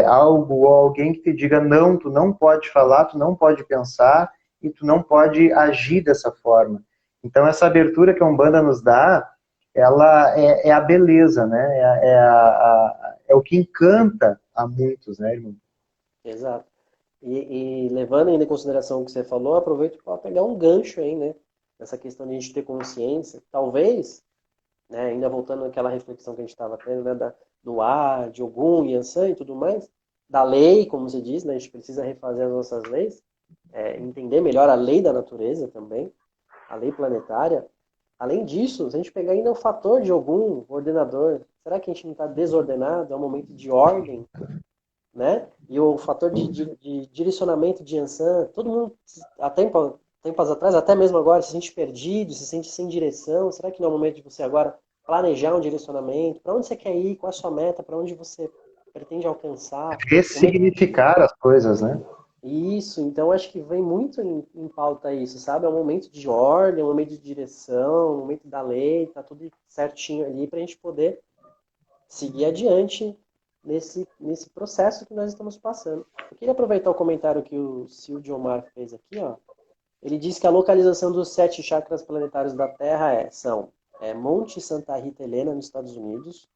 algo ou alguém que te diga não, tu não pode falar, tu não pode pensar e tu não pode agir dessa forma. Então essa abertura que a Umbanda nos dá, ela é a beleza, né? É o que encanta a muitos, né, irmão? Exato. E levando ainda em consideração o que você falou, aproveito para pegar um gancho aí, né? Nessa questão de a gente ter consciência. Talvez, né, ainda voltando àquela reflexão que a gente estava tendo, né, do ar, de Ogum, Yansan e tudo mais, da lei, como você diz, né? A gente precisa refazer as nossas leis, entender melhor a lei da natureza também, a lei planetária. Além disso, se a gente pegar ainda o fator de Ogum, o ordenador, será que a gente não está desordenado? É um momento de ordem, né? E o fator de direcionamento de Yansan, todo mundo, há tempos atrás, até mesmo agora, se sente perdido, se sente sem direção. Será que não é o momento de você agora planejar um direcionamento? Para onde você quer ir? Qual é a sua meta? Para onde você pretende alcançar? Momento... Ressignificar as coisas, né? Isso, então acho que vem muito em pauta isso, sabe? É um momento de ordem, é um momento de direção, um momento da lei, tá tudo certinho ali para a gente poder seguir adiante nesse processo que nós estamos passando. Eu queria aproveitar o comentário que o Silvio Omar fez aqui, ó. Ele diz que a localização dos 7 chakras planetários da Terra são Monte Santa Rita Helena, nos Estados Unidos,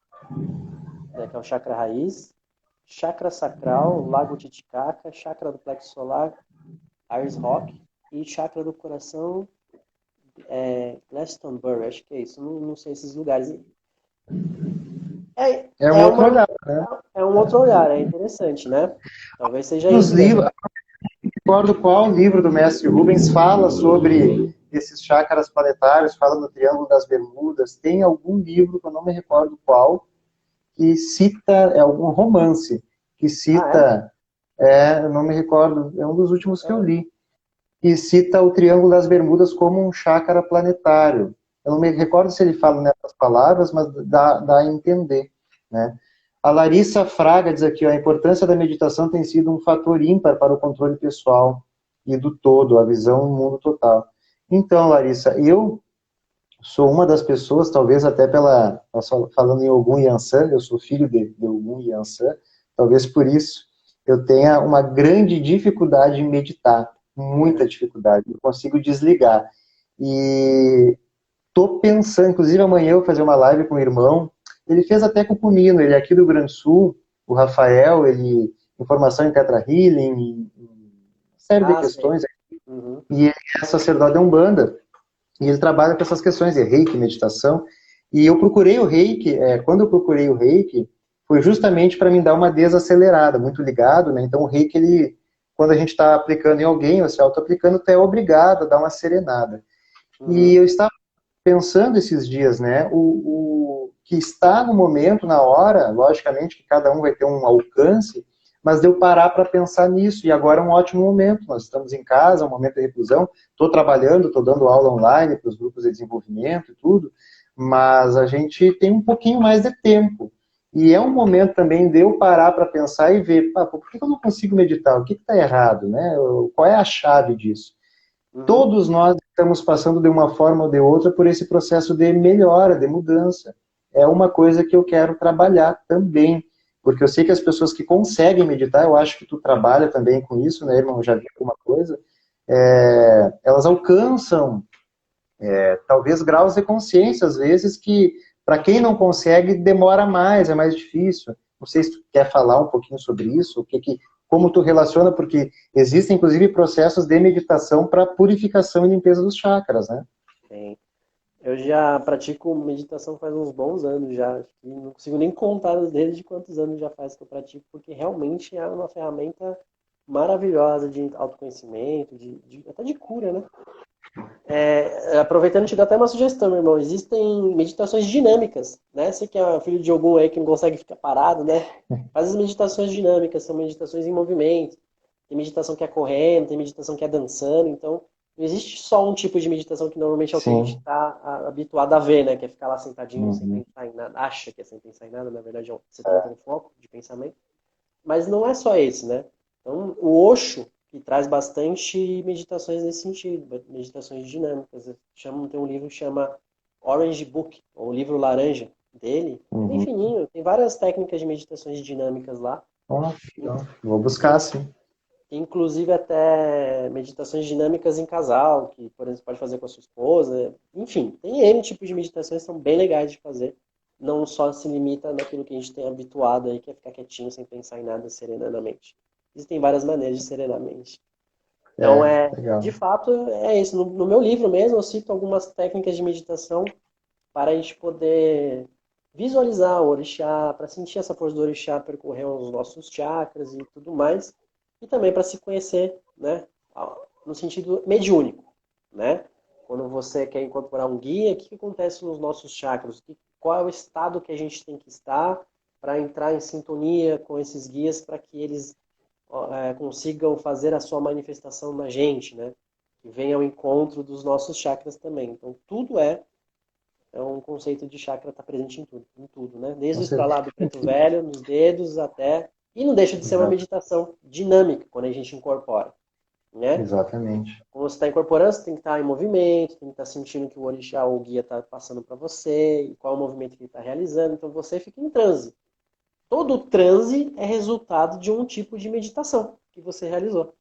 né, que é o chakra raiz, chakra sacral, Lago Titicaca, chakra do plexo solar, Ayers Rock, e chakra do coração, Glastonbury, acho que é isso, não sei esses lugares. É, É um é, outro uma, olhar, né? é um outro olhar, é interessante, né? Talvez seja Nos isso mesmo. livros, não recordo qual livro do mestre Rubens fala sobre esses chakras planetários, fala no Triângulo das Bermudas. Tem algum livro, que eu não me recordo qual, que cita, é algum romance, que Ah, é? cita, eu não me recordo, é um dos últimos que eu Ah, li, que cita o Triângulo das Bermudas como um chakra planetário. Eu não me recordo se ele fala nessas palavras, mas dá a entender, né? A Larissa Fraga diz aqui, ó, a importância da meditação tem sido um fator ímpar para o controle pessoal e do todo, a visão do mundo total. Então, Larissa, eu sou uma das pessoas, talvez até falando em Ogum Yansan, eu sou filho de Ogum Yansan, talvez por isso eu tenha uma grande dificuldade em meditar, muita é. dificuldade, não consigo desligar. E tô pensando, inclusive amanhã eu vou fazer uma live com o irmão, ele fez até com o Nino, ele é aqui do Rio Grande do Sul, o Rafael, ele informação em Tetra Healing, uma série de Ah, sei. questões, Uhum. e ele é sacerdote da Umbanda. e ele trabalha com essas questões de reiki, meditação, e eu procurei o reiki, quando eu procurei o reiki, foi justamente para me dar uma desacelerada, muito ligado, né? Então o reiki, ele, quando a gente está aplicando em alguém, ou se auto-aplicando, tu é obrigado a dar uma serenada. E Uhum. eu estava pensando esses dias, né? O que está no momento, na hora, logicamente que cada um vai ter um alcance, mas deu parar para pensar nisso. E agora é um ótimo momento. Nós estamos em casa, é um momento de reclusão. Estou trabalhando, estou dando aula online para os grupos de desenvolvimento e tudo, mas a gente tem um pouquinho mais de tempo. E é um momento também de eu parar para pensar e ver, por que eu não consigo meditar? O que está errado, né? Qual é a chave disso? Uhum. Todos nós estamos passando de uma forma ou de outra por esse processo de melhora, de mudança. É uma coisa que eu quero trabalhar também, porque eu sei que as pessoas que conseguem meditar, eu acho que tu trabalha também com isso, né, irmão? Já vi alguma coisa. Elas alcançam, talvez, graus de consciência, às vezes, que para quem não consegue, demora mais, é mais difícil. Não sei se tu quer falar um pouquinho sobre isso, como tu relaciona, porque existem, inclusive, processos de meditação para purificação e limpeza dos chakras, né? Tem. Eu já pratico meditação faz uns bons anos já. Acho que não consigo nem contar desde quantos anos já faz que eu pratico, porque realmente é uma ferramenta maravilhosa de autoconhecimento, até de cura, né? Aproveitando, te dar até uma sugestão, meu irmão. Existem meditações dinâmicas, né? Você que é filho de algum aí que não consegue ficar parado, né? Faz as meditações dinâmicas, são meditações em movimento. Tem meditação que é correndo, tem meditação que é dançando. Então, não existe só um tipo de meditação que normalmente é o que a gente Sim. está habituado a ver, né? Que é ficar lá sentadinho sem Uhum. pensar em nada. Acha que é sem pensar em nada, na verdade você tem que ter um foco de pensamento. Mas não é só esse, né? Então, o Osho, que traz bastante meditações nesse sentido, meditações dinâmicas. Tem um livro que chama Orange Book, ou livro laranja dele. É bem Uhum. fininho, tem várias técnicas de meditações dinâmicas lá. Ó, legal. Vou buscar, sim. Inclusive até meditações dinâmicas em casal, que, por exemplo, pode fazer com a sua esposa. Enfim, tem N tipos de meditações que são bem legais de fazer. Não só se limita naquilo que a gente tem habituado aí, que é ficar quietinho, sem pensar em nada, serenamente. Existem várias maneiras de serenar a mente. Então, de Legal. fato, é isso. No meu livro mesmo, eu cito algumas técnicas de meditação para a gente poder visualizar o orixá, para sentir essa força do orixá percorrer os nossos chakras e tudo mais, e também para se conhecer, né, no sentido mediúnico, né? Quando você quer incorporar um guia, o que acontece nos nossos chakras? Qual é o estado que a gente tem que estar para entrar em sintonia com esses guias para que eles consigam fazer a sua manifestação na gente, né? Que venha ao encontro dos nossos chakras também. Então, tudo é um conceito de chakra está presente em tudo, né? Desde Com o estralar certeza. do preto velho, nos dedos até... E não deixa de ser uma Exato. meditação dinâmica quando a gente incorpora, né? Exatamente. Quando você está incorporando, você tem que estar em movimento, tem que estar sentindo que o orixá ou o guia está passando para você, e qual é o movimento que ele está realizando. Então você fica em transe. Todo transe é resultado de um tipo de meditação que você realizou.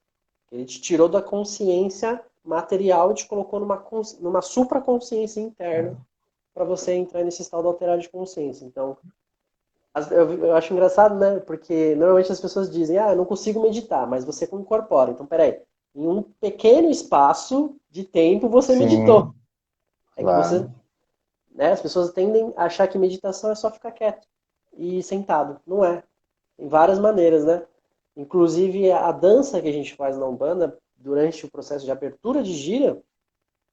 Ele te tirou da consciência material e te colocou numa supraconsciência interna para você entrar nesse estado alterado de consciência. Então, eu acho engraçado, né? Porque normalmente as pessoas dizem, eu não consigo meditar, mas você incorpora. Então, peraí, em um pequeno espaço de tempo você meditou. Sim, É que você, claro. né? As pessoas tendem a achar que meditação é só ficar quieto e sentado. Não é. Tem várias maneiras, né? Inclusive a dança que a gente faz na Umbanda, durante o processo de abertura de gira,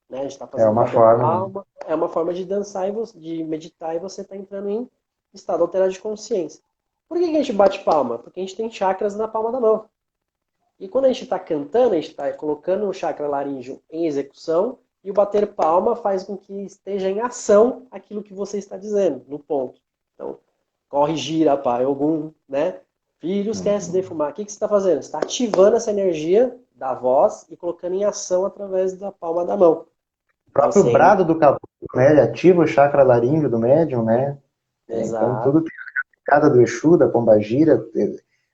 né? A gente está É fazendo uma bater forma, né? palma, é uma forma de dançar de meditar e você está entrando em estado alterado de consciência. Por que a gente bate palma? Porque a gente tem chakras na palma da mão. E quando a gente está cantando, a gente está colocando o chakra laríngeo em execução e o bater palma faz com que esteja em ação aquilo que você está dizendo, no ponto. Então, corre, gira, pai, algum, né? Filhos quer se Uhum. defumar. O que você está fazendo? Você está ativando essa energia da voz e colocando em ação através da palma da mão. O Então, próprio você brado do caboclo, né? Ele ativa o chakra laríngeo do médium, né? Então, exato. tudo tem a cada do Exu, da Pombagira.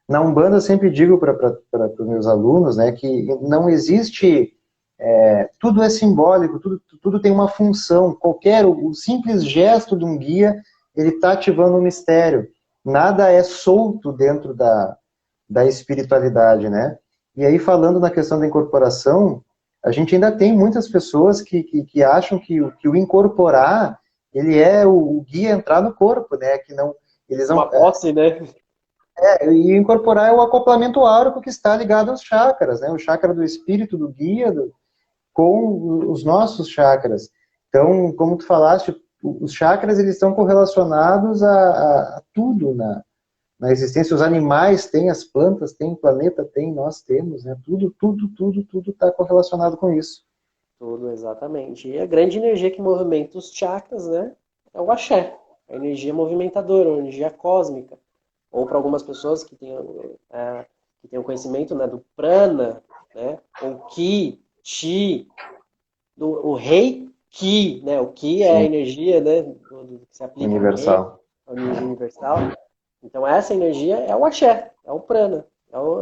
Na Umbanda, eu sempre digo para os meus alunos, né, que não existe... tudo é simbólico, tudo tem uma função. O simples gesto de um guia, ele está ativando um mistério. Nada é solto dentro da espiritualidade, né? E aí, falando na questão da incorporação, a gente ainda tem muitas pessoas que acham que o incorporar, ele é o guia a entrar no corpo, né? Que não, eles não, Uma posse, né? e incorporar é o acoplamento áurico que está ligado aos chakras, né? O chakra do espírito, do guia, com os nossos chakras. Então, como tu falaste, os chakras eles estão correlacionados a tudo na existência. Os animais têm, as plantas têm, o planeta tem, nós temos, né? Tudo está correlacionado com isso. Tudo, exatamente. E a grande energia que movimenta os chakras, né, é o axé, a energia movimentadora, a energia cósmica. Ou para algumas pessoas que têm o conhecimento, né, do prana, né, ou ki, chi, o rei ki, né, o ki é a Sim, energia, né, que se aplica ao rei, universal. a energia universal. Então essa energia é o axé, é o prana,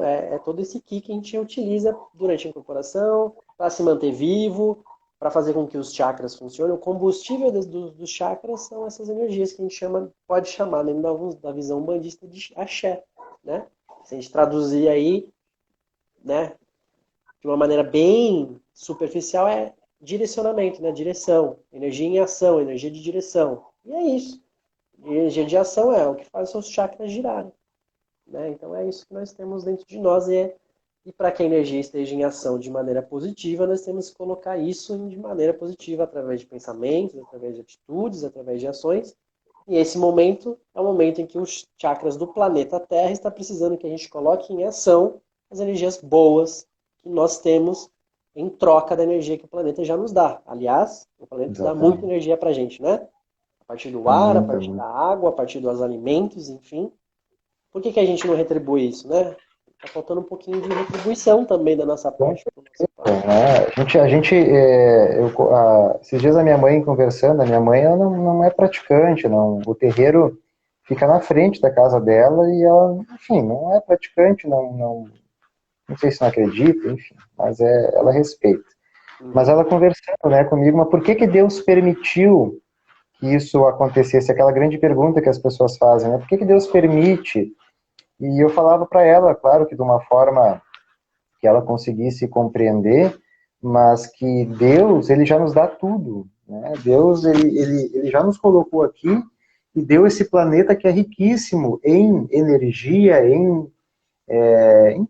é todo esse ki que a gente utiliza durante a incorporação, para se manter vivo, para fazer com que os chakras funcionem. O combustível dos chakras são essas energias que a gente pode chamar, dentro da visão bandista, de axé, né? Se a gente traduzir aí, né, de uma maneira bem superficial, é direcionamento, né? Direção, energia em ação, energia de direção. E é isso. E energia de ação é o que faz os seus chakras girarem, né? Então é isso que nós temos dentro de nós e para que a energia esteja em ação de maneira positiva, nós temos que colocar isso de maneira positiva através de pensamentos, através de atitudes, através de ações. E esse momento é o momento em que os chakras do planeta Terra está precisando que a gente coloque em ação as energias boas que nós temos em troca da energia que o planeta já nos dá. Aliás, o planeta dá muita Exatamente. energia para a gente, né? A partir do ar, a Muita, partir muita. da água, a partir dos alimentos, enfim. Por que a gente não retribui isso, né? Tá faltando um pouquinho de retribuição também da nossa Com parte pro nosso certeza, planeta. né? Esses dias a minha mãe conversando, a minha mãe ela não é praticante, não. O terreiro fica na frente da casa dela e ela, enfim, não é praticante, não sei se não acredita, enfim, mas ela respeita. Mas Uhum. ela conversando, né, comigo, mas por que Deus permitiu que isso acontecesse? Aquela grande pergunta que as pessoas fazem, né? Por que Deus permite? E eu falava para ela, claro que de uma forma que ela conseguisse compreender, mas que Deus, ele já nos dá tudo, né? Deus, ele já nos colocou aqui e deu esse planeta que é riquíssimo em energia, em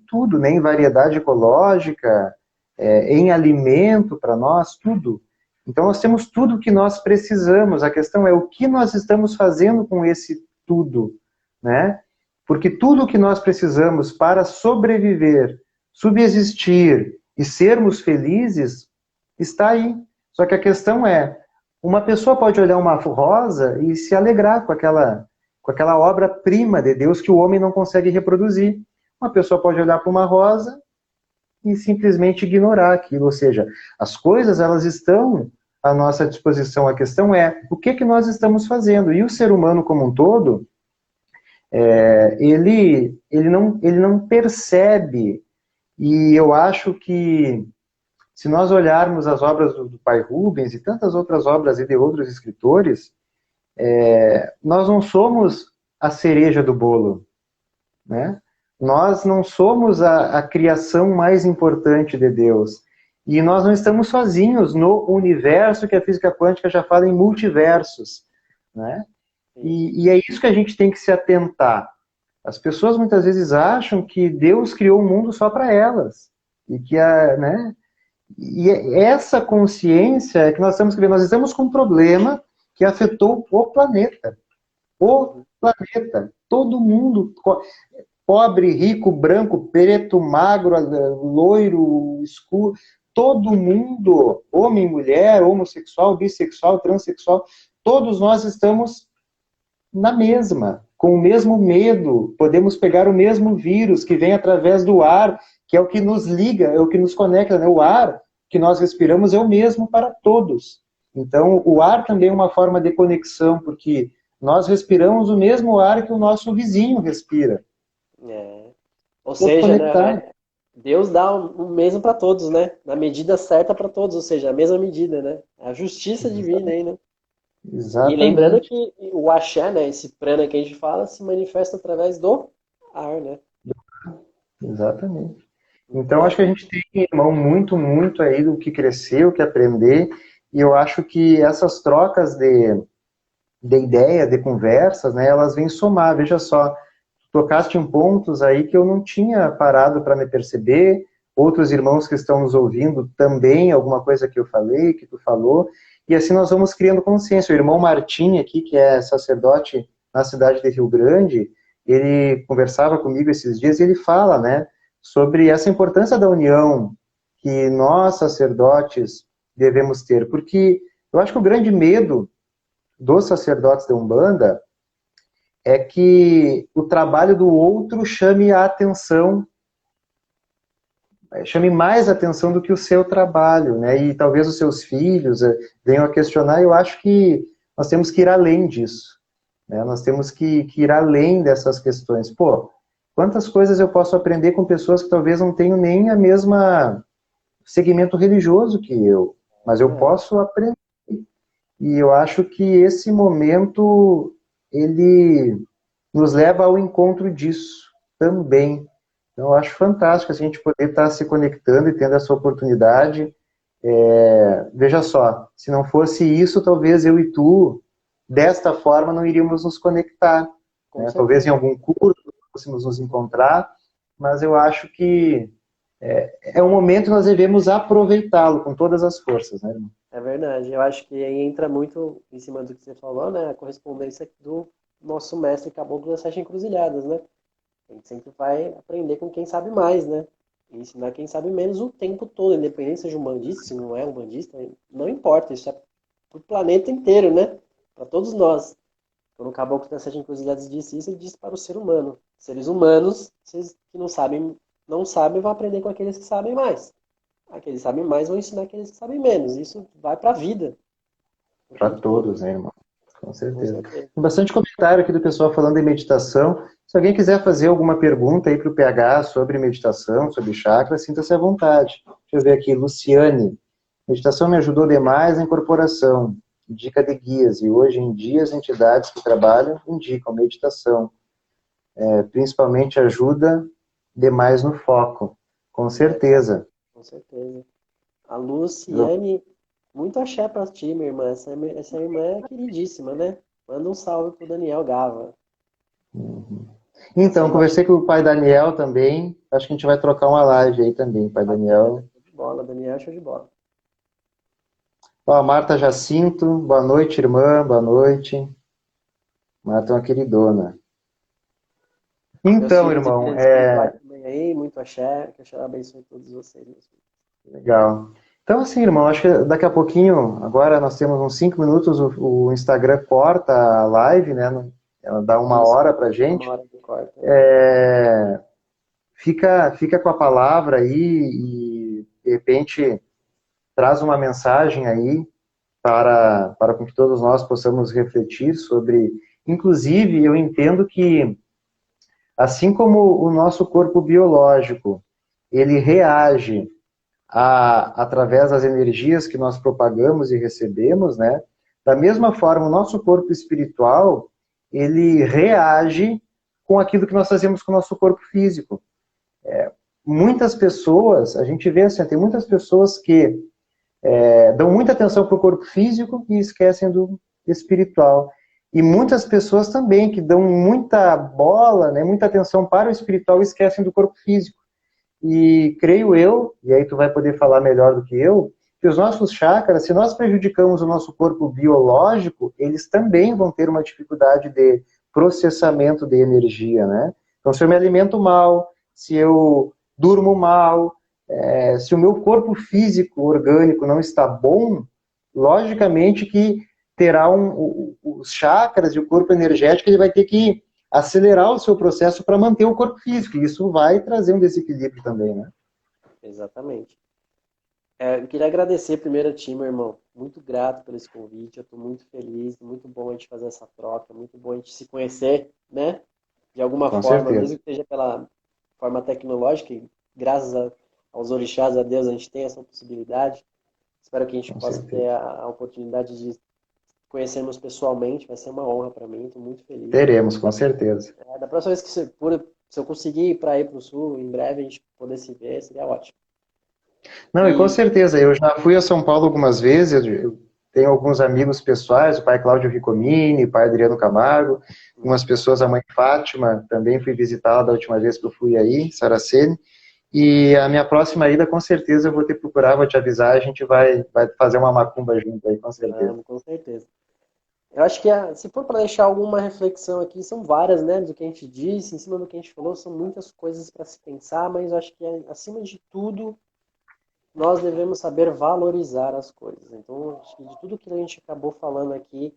tudo, né? Em variedade ecológica, em alimento para nós, tudo. Então nós temos tudo o que nós precisamos. A questão é o que nós estamos fazendo com esse tudo, né? Porque tudo o que nós precisamos para sobreviver, subsistir e sermos felizes está aí. Só que a questão é, uma pessoa pode olhar uma rosa e se alegrar com aquela obra-prima de Deus que o homem não consegue reproduzir. Uma pessoa pode olhar para uma rosa e simplesmente ignorar aquilo. Ou seja, as coisas elas estão à nossa disposição. A questão é o que nós estamos fazendo. E o ser humano como um todo, ele não percebe. E eu acho que se nós olharmos as obras do pai Rubens e tantas outras obras e de outros escritores, nós não somos a cereja do bolo, né? Nós não somos a criação mais importante de Deus. E nós não estamos sozinhos no universo que a física quântica já fala em multiversos, né? Sim. E é isso que a gente tem que se atentar. As pessoas muitas vezes acham que Deus criou o mundo só para elas. E que né? E essa consciência é que nós temos que ver. Nós estamos com um problema que afetou o planeta. O Uhum. planeta. Todo mundo. Pobre, rico, branco, preto, magro, loiro, escuro, todo mundo, homem, mulher, homossexual, bissexual, transexual, todos nós estamos na mesma, com o mesmo medo, podemos pegar o mesmo vírus que vem através do ar, que é o que nos liga, é o que nos conecta, né? O ar que nós respiramos é o mesmo para todos. Então, o ar também é uma forma de conexão, porque nós respiramos o mesmo ar que o nosso vizinho respira. É. Ou Todos seja, né, conectados. Deus dá o mesmo para todos, né? Na medida certa para todos, ou seja, a mesma medida, né? A justiça divina aí, né? E lembrando Exatamente. que o axé, né, esse prana que a gente fala, se manifesta através do ar, né? Exatamente. Então, acho que a gente tem, irmão, muito, muito aí do que crescer, o que aprender, e eu acho que essas trocas de ideia, de conversas, né, elas vêm somar. Veja só, tocaste em pontos aí que eu não tinha parado para me perceber, outros irmãos que estão nos ouvindo também, alguma coisa que eu falei, que tu falou, e assim nós vamos criando consciência. O irmão Martim aqui, que é sacerdote na cidade de Rio Grande, ele conversava comigo esses dias e ele fala, né, sobre essa importância da união que nós, sacerdotes, devemos ter, porque eu acho que o grande medo dos sacerdotes da Umbanda é que o trabalho do outro chame a atenção, chame mais atenção do que o seu trabalho, né? E talvez os seus filhos venham a questionar. Eu acho que nós temos que ir além disso, né? Nós temos que ir além dessas questões. Pô, quantas coisas eu posso aprender com pessoas que talvez não tenham nem a mesma segmento religioso que eu, mas eu posso aprender. E eu acho que esse momento ele nos leva ao encontro disso também. Então, eu acho fantástico a gente poder estar se conectando e tendo essa oportunidade. Veja só, se não fosse isso, talvez eu e tu, desta forma, não iríamos nos conectar. Né? Talvez em algum curso fôssemos nos encontrar, mas eu acho que é um momento que nós devemos aproveitá-lo com todas as forças, né, irmão? É verdade. Eu acho que aí entra muito em cima do que você falou, né? A correspondência do nosso mestre Caboclo das Sete Encruzilhadas, né? A gente sempre vai aprender com quem sabe mais, né? E ensinar quem sabe menos o tempo todo, independente seja um bandista, se não é um bandista, não importa. Isso é pro planeta inteiro, né? Para todos nós. Quando o Caboclo das Sete Encruzilhadas disse isso, ele disse para o ser humano. Seres humanos, vocês que não sabem, vão aprender com aqueles que sabem mais. Aqueles que sabem mais vão ensinar aqueles que sabem menos. Isso vai para a vida. O Para tempo todo. todos, né, irmão? Com Com certeza. certeza. Tem bastante comentário aqui do pessoal falando em meditação. Se alguém quiser fazer alguma pergunta aí para o PH sobre meditação, sobre chakra, sinta-se à vontade. Deixa eu ver aqui, Luciane. Meditação me ajudou demais na incorporação. Dica de guias. E hoje em dia as entidades que trabalham indicam meditação. Principalmente ajuda demais no foco. Com certeza. Com certeza. A Luciane, muito axé pra ti, minha irmã. Essa irmã é queridíssima, né? Manda um salve pro Daniel Gava. Então, conversei com o pai Daniel também. Acho que a gente vai trocar uma live aí também, pai Daniel. Show de bola, Daniel é show de bola. Ó, a Marta Jacinto, boa noite, irmã, boa noite. Marta é uma queridona. Meus Então, filhos de irmão, vida espirituais também aí, muito axé. Que eu abençoe todos vocês, meus filhos. legal. Então, assim, irmão, acho que daqui a pouquinho, agora nós temos uns 5 minutos, o Instagram corta a live, né? Ela dá uma Isso, hora pra uma gente. hora que corta. Fica com a palavra aí e, de repente, traz uma mensagem aí para com que todos nós possamos refletir sobre. Inclusive, eu entendo que, assim como o nosso corpo biológico, ele reage através das energias que nós propagamos e recebemos, né? Da mesma forma, o nosso corpo espiritual, ele reage com aquilo que nós fazemos com o nosso corpo físico. Muitas pessoas, a gente vê assim, tem muitas pessoas que dão muita atenção para o corpo físico e esquecem do espiritual. E muitas pessoas também que dão muita bola, né, muita atenção para o espiritual e esquecem do corpo físico. E creio eu, e aí tu vai poder falar melhor do que eu, que os nossos chakras, se nós prejudicamos o nosso corpo biológico, eles também vão ter uma dificuldade de processamento de energia, né? Então, se eu me alimento mal, se eu durmo mal, se o meu corpo físico, orgânico, não está bom, logicamente que terá os chakras e o corpo energético, ele vai ter que acelerar o seu processo para manter o corpo físico. E isso vai trazer um desequilíbrio também, né? Exatamente. Eu queria agradecer primeiro a ti, meu irmão. Muito grato pelo esse convite. Eu estou muito feliz. Muito bom a gente fazer essa troca. Muito bom a gente se conhecer, né? De alguma Com forma, certeza. mesmo que seja pela forma tecnológica. E graças aos orixás, a Deus, a gente tem essa possibilidade. Espero que a gente Com possa certeza. ter a oportunidade de conhecermos pessoalmente. Vai ser uma honra para mim. Estou muito feliz. Teremos, com certeza. Da próxima vez que você for Se eu conseguir ir para o sul, em breve a gente poder se ver, seria ótimo. Não, e com E certeza, eu já fui a São Paulo algumas vezes, eu tenho alguns amigos pessoais, o pai Cláudio Ricomini, o pai Adriano Camargo, umas pessoas, a mãe Fátima, também fui visitá-la da última vez que eu fui aí, Saraceni, e a minha próxima ida, com certeza, eu vou te procurar, vou te avisar, a gente vai fazer uma macumba junto aí, com certeza. vamos, com certeza. Eu acho que se for para deixar alguma reflexão aqui, são várias, né, do que a gente disse, em cima do que a gente falou, são muitas coisas para se pensar, mas eu acho que acima de tudo nós devemos saber valorizar as coisas. Então, acho que de tudo que a gente acabou falando aqui,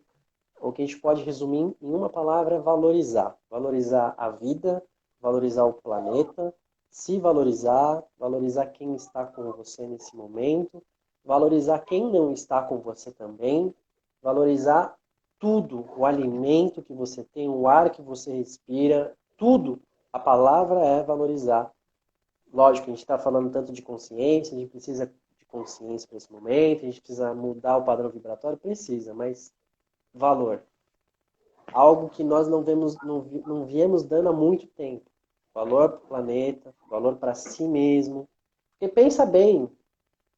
o que a gente pode resumir em uma palavra é valorizar. Valorizar a vida, valorizar o planeta, se valorizar, valorizar quem está com você nesse momento, valorizar quem não está com você também, valorizar tudo, o alimento que você tem, o ar que você respira, tudo. A palavra é valorizar. Lógico, a gente está falando tanto de consciência, a gente precisa de consciência para esse momento, a gente precisa mudar o padrão vibratório, precisa, mas valor. Algo que nós não viemos dando há muito tempo. Valor para o planeta, valor para si mesmo. Porque pensa bem,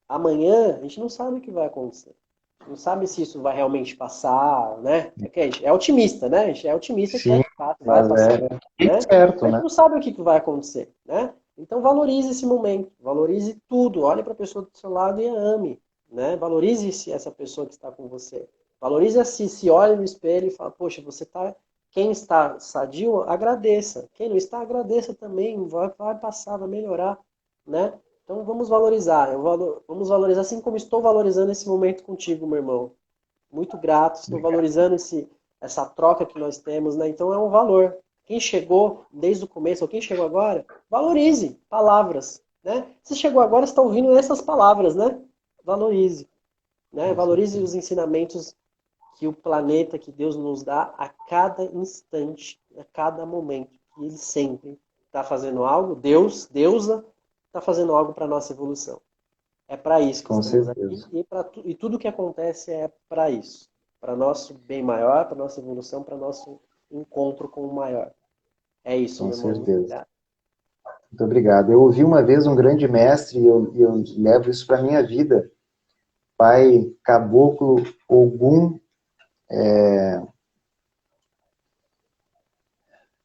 amanhã a gente não sabe o que vai acontecer. A gente não sabe se isso vai realmente passar, né? É que a gente é otimista, né? A gente é otimista que Sim, vai mas passar, é né? certo, Mas a gente né? não sabe o que vai acontecer, né? Então valorize esse momento, valorize tudo. Olhe para a pessoa do seu lado e a ame, né? Valorize essa pessoa que está com você. Valorize assim, se olhe no espelho e fala, poxa, você tá. Quem está sadio, agradeça. Quem não está, agradeça também. Vai passar, vai melhorar, né? Então vamos valorizar. Vamos valorizar assim como estou valorizando esse momento contigo, meu irmão. Muito grato, estou valorizando essa troca que nós temos, né? Então é um valor. Quem chegou desde o começo, ou quem chegou agora, valorize palavras, né? Se chegou agora, está ouvindo essas palavras, né? Valorize, né? Com Valorize certeza. os ensinamentos que o planeta, que Deus nos dá a cada instante, a cada momento. Que Ele sempre está fazendo algo, Deusa, está fazendo algo para a nossa evolução. É para isso que Com estamos aqui certeza. e tudo que acontece é para isso. Para nosso bem maior, para nossa evolução, para nosso encontro com o maior. É isso, Com meu irmão. Muito certeza. obrigado. Muito obrigado. Eu ouvi uma vez um grande mestre, e eu levo isso para a minha vida, pai Caboclo Ogum,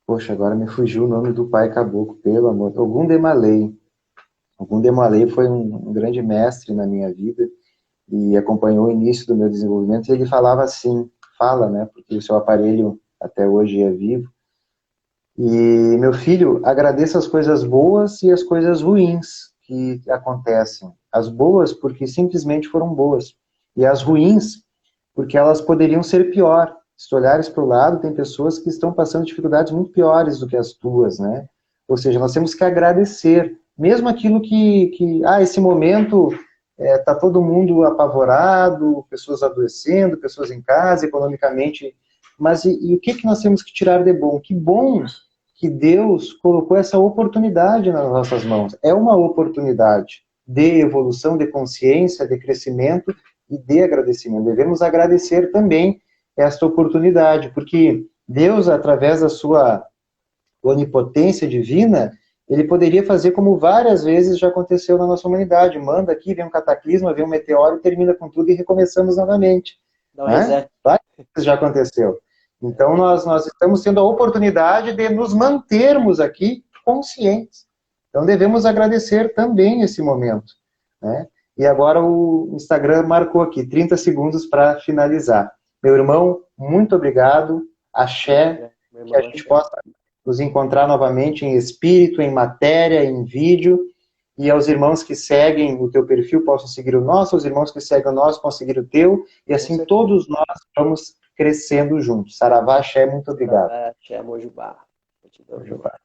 poxa, agora me fugiu o nome do pai Caboclo, pelo amor, Ogum Demalay. Ogum Demalay foi um grande mestre na minha vida e acompanhou o início do meu desenvolvimento, e ele falava assim, fala, né, porque o seu aparelho até hoje é vivo, e meu filho, agradeça as coisas boas e as coisas ruins que acontecem. As boas porque simplesmente foram boas, e as ruins porque elas poderiam ser pior. Se tu olhares para o lado, tem pessoas que estão passando dificuldades muito piores do que as tuas, né? Ou seja, nós temos que agradecer, mesmo aquilo esse momento tá todo mundo apavorado, pessoas adoecendo, pessoas em casa, economicamente, mas e o que nós temos que tirar de bom? Que bom que Deus colocou essa oportunidade nas nossas mãos. É uma oportunidade de evolução, de consciência, de crescimento e de agradecimento. Devemos agradecer também esta oportunidade, porque Deus, através da sua onipotência divina, ele poderia fazer como várias vezes já aconteceu na nossa humanidade. Manda aqui, vem um cataclisma, vem um meteoro, termina com tudo e recomeçamos novamente. Dá um Né? reset. Várias vezes já aconteceu. Então, nós estamos tendo a oportunidade de nos mantermos aqui conscientes. Então, devemos agradecer também esse momento. Né? E agora o Instagram marcou aqui 30 segundos para finalizar. Meu irmão, muito obrigado. Axé, Meu que a irmão, gente axé. possa nos encontrar novamente em espírito, em matéria, em vídeo. E aos irmãos que seguem o teu perfil possam seguir o nosso, os irmãos que seguem o nosso possam seguir o teu, e Com assim certeza. todos nós vamos crescendo juntos. Saravá, Axé, muito obrigado. Axé, Mojubá. Gratidão. Jubá.